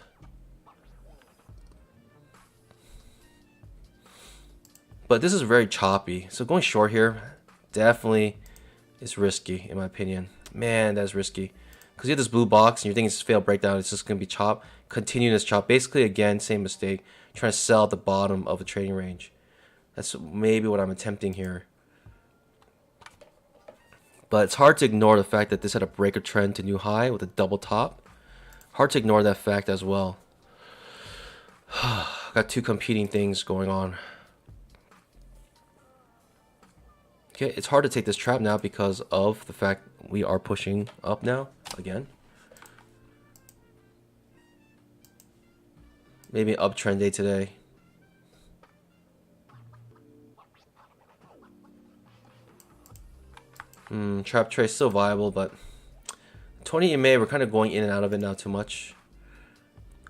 But this is very choppy, so going short here definitely is risky in my opinion. Man, that's risky, because you have this blue box and you're thinking it's failed breakdown, it's just gonna be chop, continue this chop, basically again same mistake, trying to sell at the bottom of the trading range. That's maybe what I'm attempting here. But it's hard to ignore the fact that this had a break a trend to new high with a double top. Hard to ignore that fact as well. Got two competing things going on. Okay, it's hard to take this trap now because of the fact we are pushing up now again. Maybe an uptrend day today. Trap trade still viable, but 20 EMA, we're kind of going in and out of it now too much.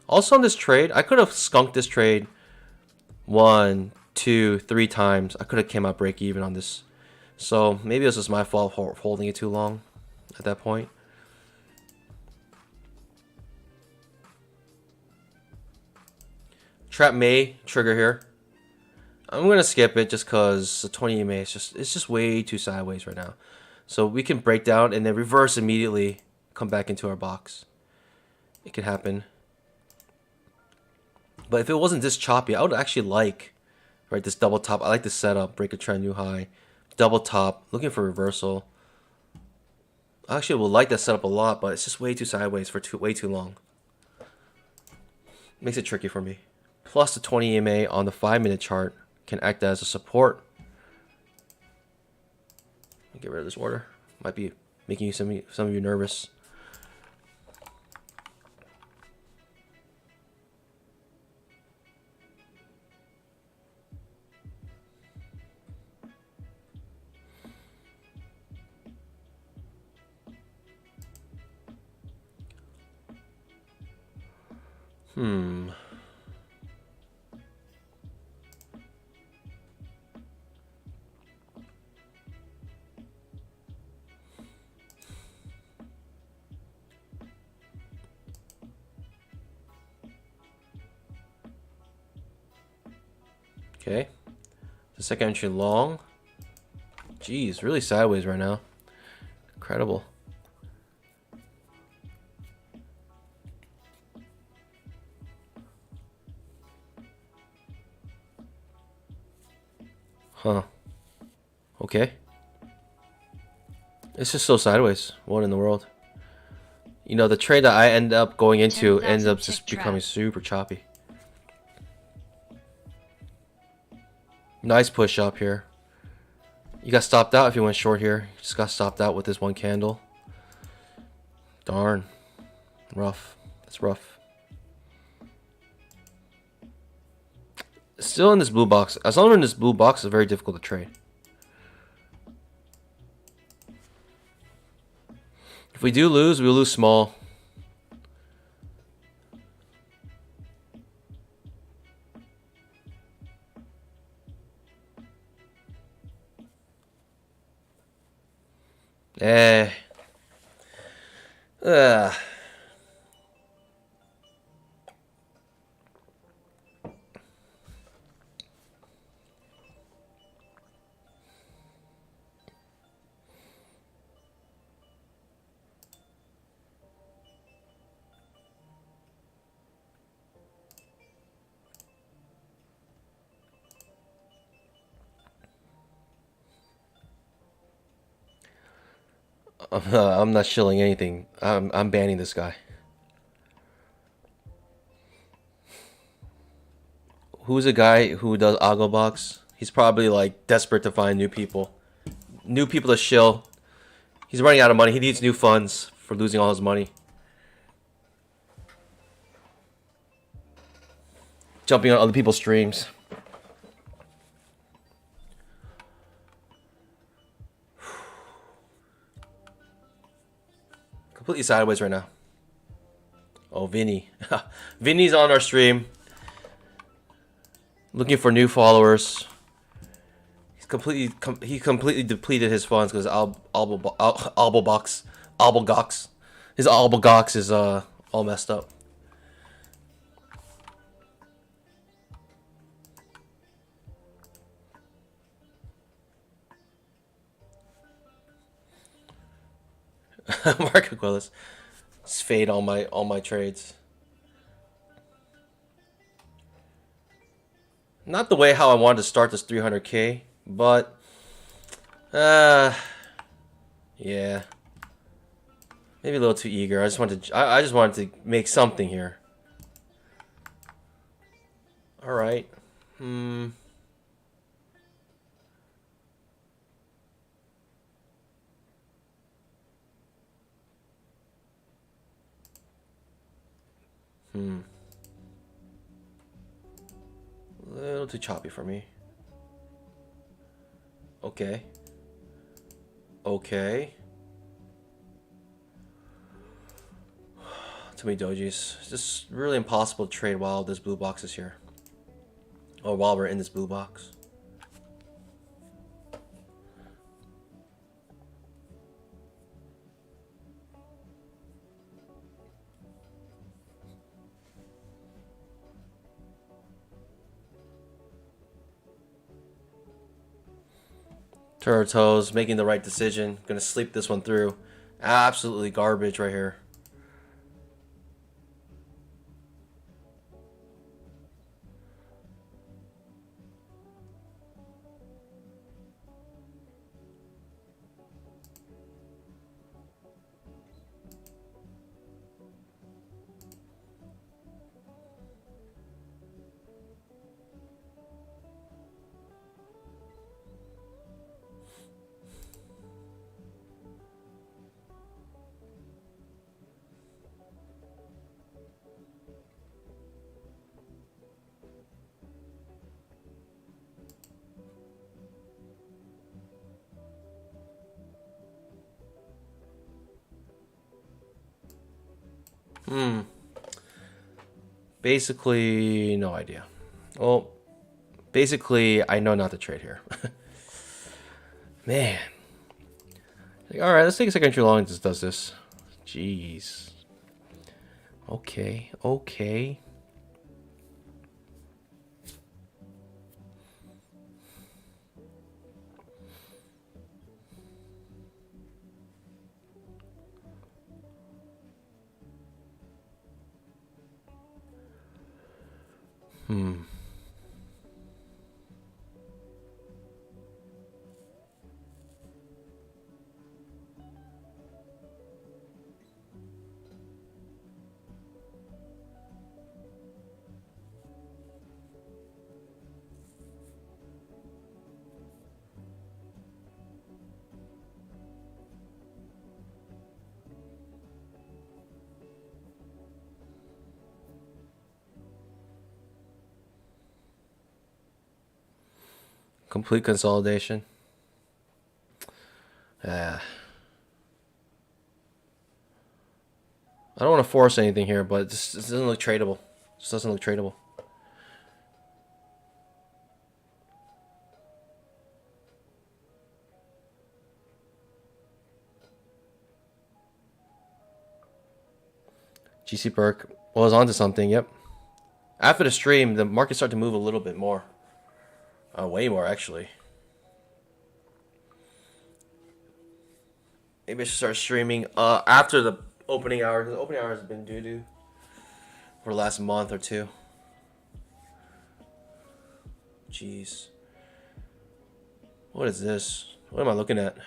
Also on this trade, I could have skunked this trade 1, 2, 3 times. I could have came out break even on this. So maybe it was just my fault for holding it too long at that point. Trap may trigger here. I'm gonna skip it just cause the 20 EMA is just way too sideways right now. So we can break down and then reverse immediately, come back into our box. It could happen. But if it wasn't this choppy, I would actually like, right, this double top. I like this setup, break a trend new high, double top, looking for reversal. I actually would like that setup a lot, but it's just way too sideways for way too long. Makes it tricky for me. Plus the 20 EMA on the 5-minute chart can act as a support. Get rid of this order. Might be making you some of you nervous. Okay. The second entry long. Jeez, really sideways right now. Incredible. Huh. Okay. It's just so sideways. What in the world? You know, the trade that I end up going into ends up just becoming super choppy. Nice push up here. You got stopped out if you went short here. You just got stopped out with this one candle. Darn. Rough. That's rough. Still in this blue box. As long as we're in this blue box, it's very difficult to trade. If we do lose, we'll lose small. Eh. Ugh. I'm not shilling anything. I'm banning this guy. Who's a guy who does Algo Box? He's probably like desperate to find new people to shill. He's running out of money. He needs new funds for losing all his money. Jumping on other people's streams. Completely sideways right now. Oh, Vinny. Vinny's on our stream. Looking for new followers. He completely depleted his funds because Albogox. His Albogox is all messed up. Mark Aquilas. Just fade all my trades. Not the way how I wanted to start this 300K, but yeah, maybe a little too eager. I just wanted to make something here. All right. A little too choppy for me. Okay. Okay. Too many dojis. It's just really impossible to trade while this blue box is here. Or while we're in this blue box. Turn our toes, making the right decision. Gonna sleep this one through. Absolutely garbage right here. Basically, no idea. Well, basically, I know not to trade here. Man. Like, all right, let's take a second too long. It just does this. Jeez. Okay. Okay. Complete consolidation. I don't want to force anything here, but this doesn't look tradable. This doesn't look tradable. GC Perk was onto something. Yep. After the stream, the market started to move a little bit more. Way more, actually. Maybe I should start streaming after the opening hour. The opening hour has been doo-doo for the last month or two. Jeez. What is this? What am I looking at?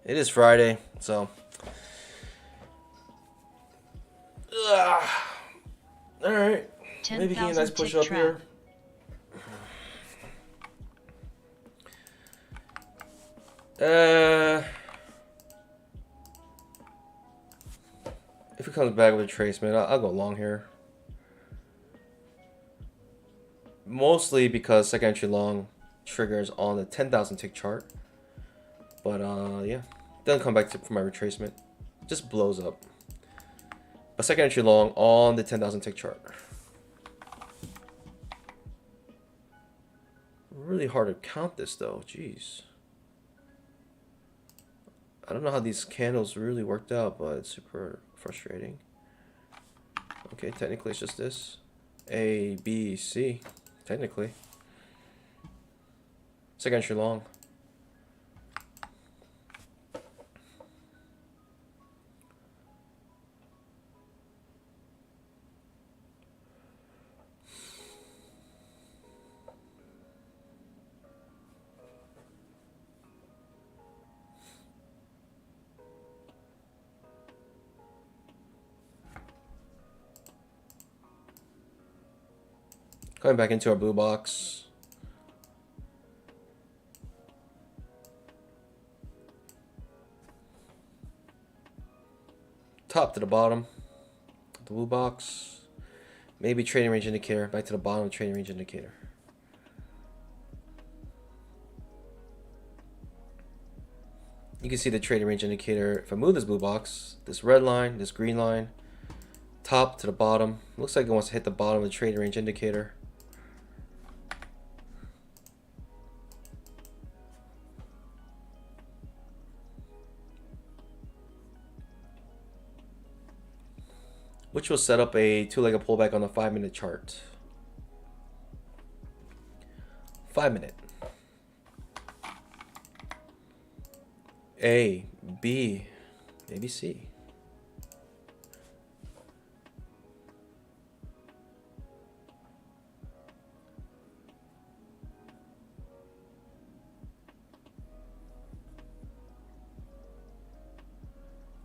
It is Friday, so... Alright. Maybe getting a nice push up here. If it comes back with a tracement, I'll go long here. Mostly because second entry long triggers on the 10,000 tick chart. But yeah, doesn't come back for my retracement. Just blows up. But second entry long on the 10,000 tick chart. Really hard to count this though. Jeez. I don't know how these candles really worked out, but it's super frustrating. Okay, technically it's just this. A, B, C. Technically. Second entry long. Going back into our blue box. Top to the bottom. The blue box. Maybe trading range indicator. Back to the bottom of trading range indicator. You can see the trading range indicator. If I move this blue box, this red line, this green line, top to the bottom. Looks like it wants to hit the bottom of the trading range indicator. Which will set up a two-legged pullback on the 5-minute chart. 5-minute. A, B, maybe C.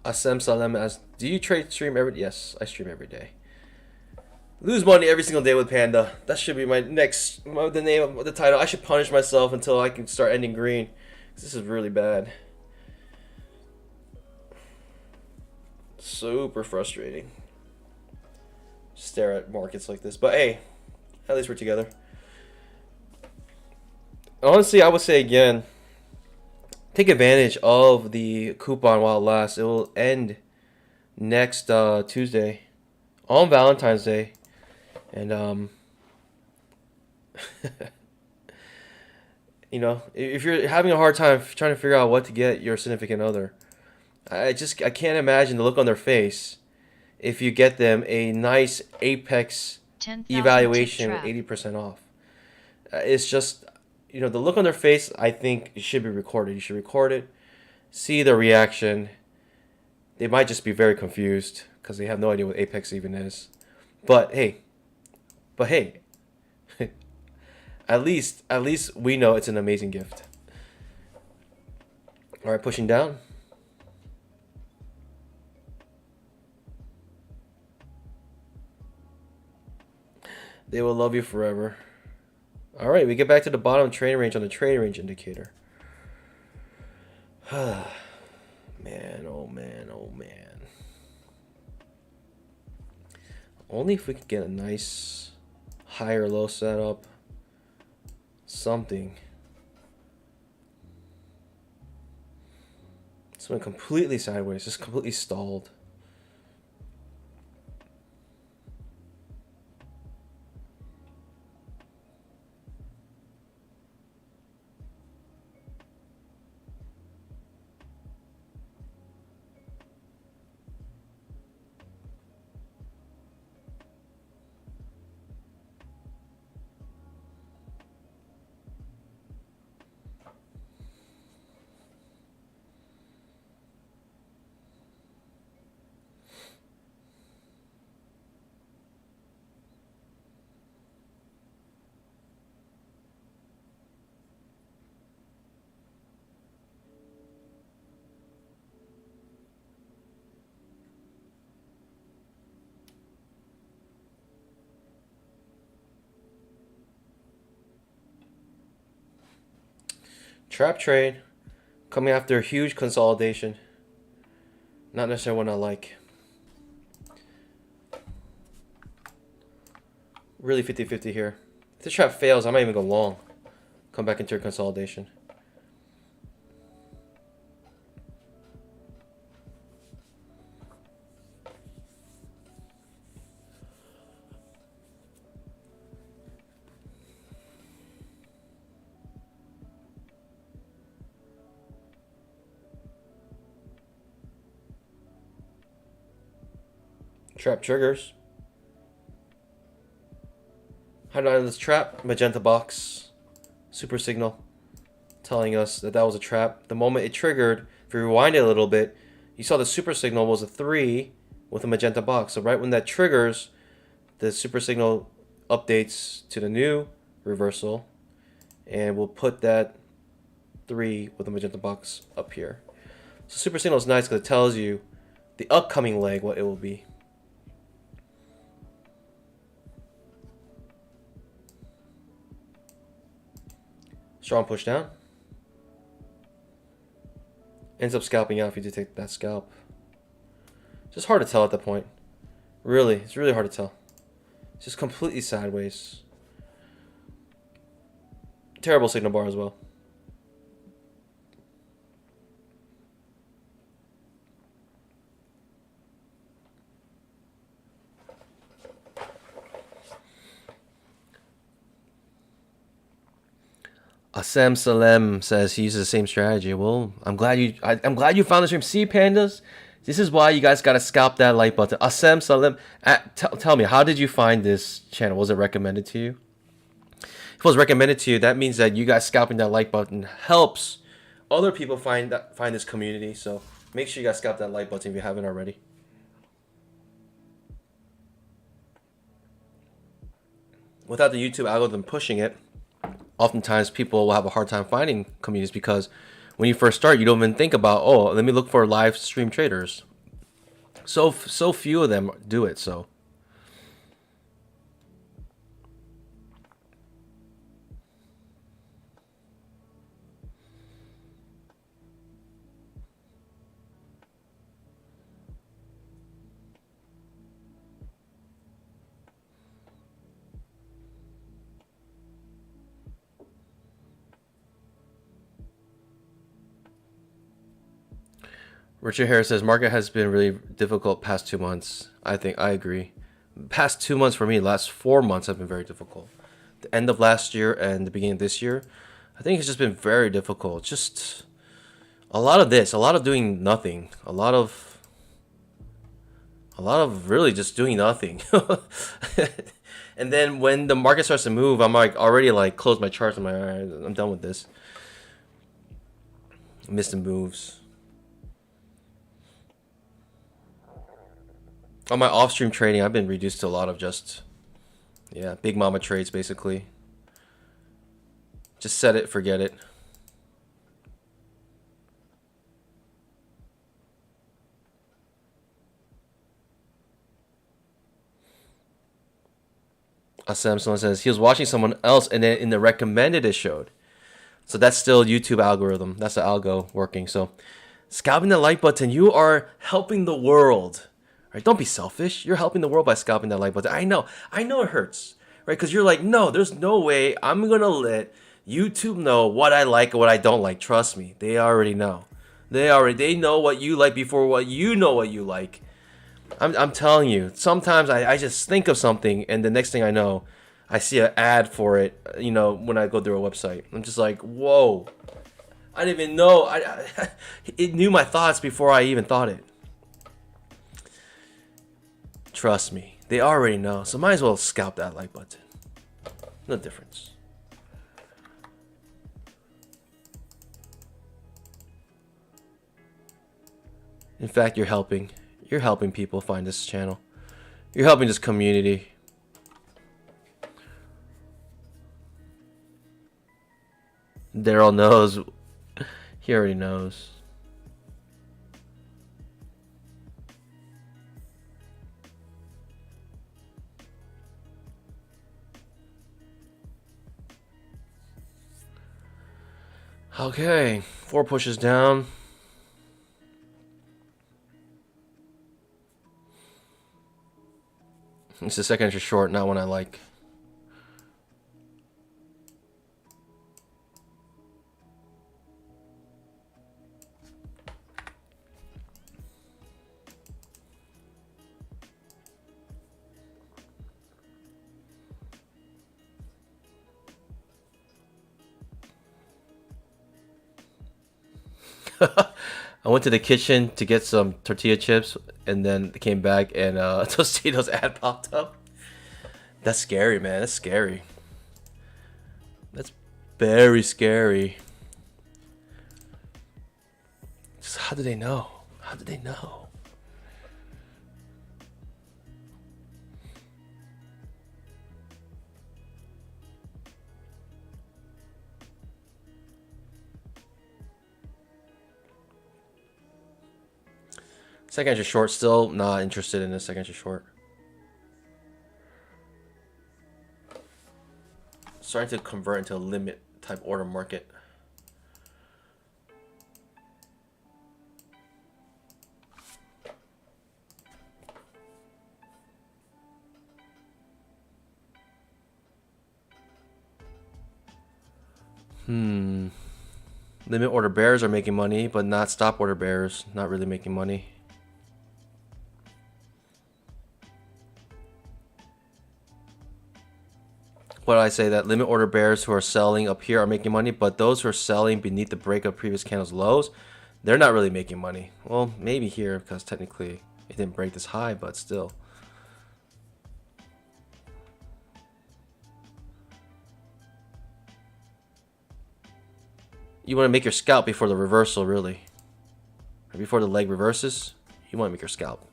Asem Salem asks, do you stream every? Yes, I stream every day. Lose money every single day with Panda. That should be my next, the name of the title. I should punish myself until I can start ending green. This is really bad. Super frustrating. Stare at markets like this. But hey, at least we're together. Honestly, I would say again, take advantage of the coupon while it lasts. It will end next Tuesday on Valentine's Day. And you know, if you're having a hard time trying to figure out what to get your significant other, I can't imagine the look on their face if you get them a nice Apex evaluation with 80% off. It's just, you know, the look on their face, I think it should be recorded. You should record it, see their reaction. They might just be very confused because they have no idea what Apex even is. But hey, at least we know it's an amazing gift. All right, pushing down. They will love you forever. All right, we get back to the bottom trading range on the trading range indicator. Man, oh man, oh man. Only if we could get a nice higher low setup. Something. This went completely sideways, just completely stalled. Trap trade coming after a huge consolidation. Not necessarily one I like. Really 50-50 here. If this trap fails, I might even go long. Come back into a consolidation. Trap triggers. How did I end this trap? Magenta box. Super signal. Telling us that that was a trap. The moment it triggered, if you rewind it a little bit, you saw the super signal was a 3 with a magenta box. So right when that triggers, the super signal updates to the new reversal. And we'll put that 3 with a magenta box up here. So super signal is nice because it tells you the upcoming leg, what it will be. Strong push down. Ends up scalping out if you detect that scalp. It's just hard to tell at that point. Really, it's really hard to tell. It's just completely sideways. Terrible signal bar as well. Asem Salem says he uses the same strategy. Well, I'm glad I'm glad you found the stream. See, pandas, this is why you guys gotta scalp that like button. Asem Salem, tell me, how did you find this channel? Was it recommended to you? If it was recommended to you, that means that you guys scalping that like button helps other people find this community. So make sure you guys scalp that like button if you haven't already. Without the YouTube algorithm pushing it, oftentimes people will have a hard time finding communities because when you first start, you don't even think about, oh, let me look for live stream traders. So few of them do it. So Richard Harris says market has been really difficult past 2 months. I think I agree. Past 2 months for me, last 4 months have been very difficult. The end of last year and the beginning of this year, I think it's just been very difficult. Just a lot of this, a lot of doing nothing, a lot of really just doing nothing. And then when the market starts to move, I'm like already like close my charts. I'm like, all right, I'm done with this. Missed the moves. On my off-stream trading, I've been reduced to a lot of just, yeah, big mama trades basically. Just set it, forget it. Someone says he was watching someone else and then in the recommended it showed. So that's still YouTube algorithm. That's the algo working. So scalping the like button, you are helping the world. Right? Don't be selfish. You're helping the world by scalping that like button. I know it hurts, right? Because you're like, no, there's no way I'm gonna let YouTube know what I like and what I don't like. Trust me, they already know. They know what you like before what you know what you like. I'm telling you. Sometimes I just think of something and the next thing I know, I see an ad for it. You know, when I go through a website, I'm just like, whoa. I didn't even know. It knew my thoughts before I even thought it. Trust me, they already know. So might as well scalp that like button. No difference. In fact, you're helping. You're helping people find this channel. You're helping this community. Daryl knows. He already knows. Okay, 4 pushes down. It's the second entry short, not one I like. I went to the kitchen to get some tortilla chips and then came back and Tostitos ad popped up. That's scary, man. That's scary. That's very scary. Just how did they know? How did they know? Second entry short, still not interested in this second entry short. Starting to convert into a limit type order market. Limit order bears are making money, but not stop order bears. Not really making money. what I say, that limit order bears who are selling up here are making money, but those who are selling beneath the break of previous candles lows, they're not really making money. Well, maybe here because technically it didn't break this high, but still. You want to make your scalp before the reversal, really. Or before the leg reverses, you want to make your scalp.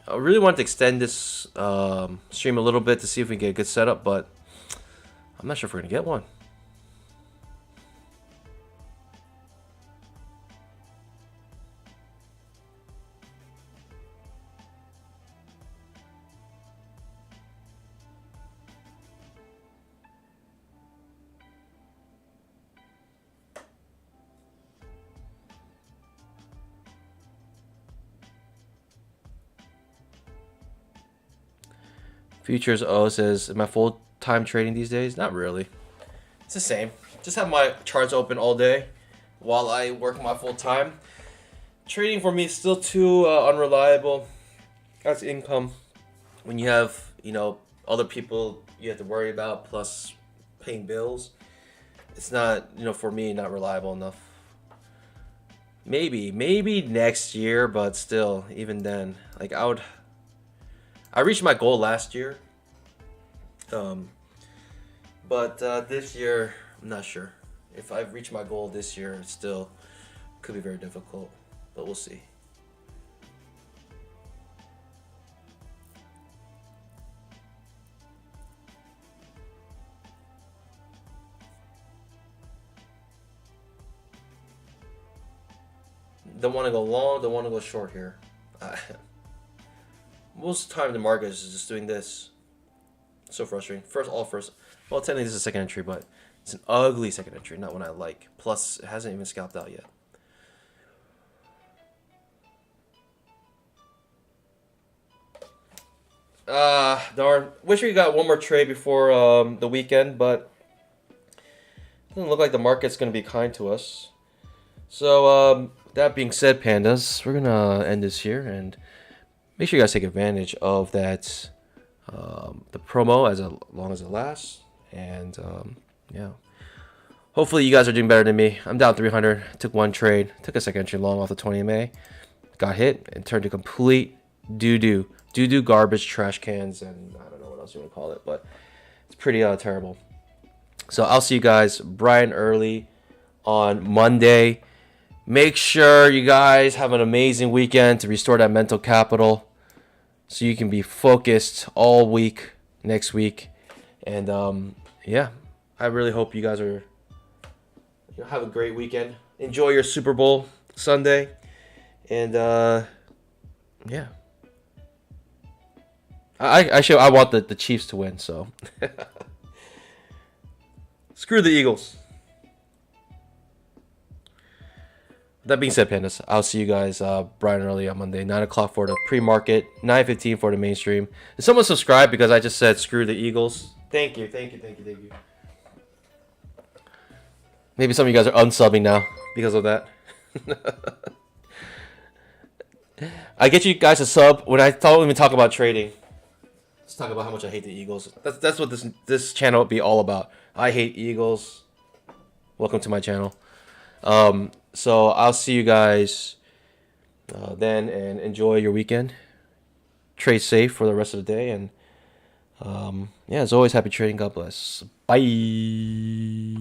I really want to extend this stream a little bit to see if we can get a good setup, but I'm not sure if we're going to get one. Futures O says, am I full-time trading these days? Not really. It's the same. Just have my charts open all day while I work my full-time. Trading for me is still too unreliable. That's income. When you have, other people you have to worry about plus paying bills, it's not, for me, not reliable enough. Maybe next year, but still, even then, like I reached my goal last year, but this year I'm not sure. If I reach my goal this year, it still could be very difficult, but we'll see. Don't want to go long, don't want to go short here. Most of the time the market is just doing this. So frustrating. Well, technically this is a second entry, but it's an ugly second entry, not one I like. Plus, it hasn't even scalped out yet. Darn. Wish we got one more trade before the weekend, but it doesn't look like the market's going to be kind to us. So, that being said, pandas, we're going to end this here, and make sure you guys take advantage of that, the promo as long as it lasts. And yeah, hopefully you guys are doing better than me. I'm down 300. Took one trade, took a second entry long off the 20 MA, got hit and turned to complete doo-doo garbage, trash cans, and I don't know what else you want to call it, but it's pretty terrible. So I'll see you guys bright and early on Monday. Make sure you guys have an amazing weekend to restore that mental capital so you can be focused all week next week. And yeah, I really hope you guys have a great weekend. Enjoy your Super Bowl Sunday. And yeah. I want the Chiefs to win, so screw the Eagles. That being said, pandas, I'll see you guys bright and early on Monday, 9 o'clock for the pre-market, 9:15 for the mainstream. Did someone subscribe because I just said screw the Eagles? Thank you. Maybe some of you guys are unsubbing now because of that. I get you guys a sub when I don't even talk about trading. Let's talk about how much I hate the Eagles. That's what this channel would be all about. I hate Eagles. Welcome to my channel. So I'll see you guys then, and enjoy your weekend. Trade safe for the rest of the day, and yeah, as always, happy trading. God bless. Bye.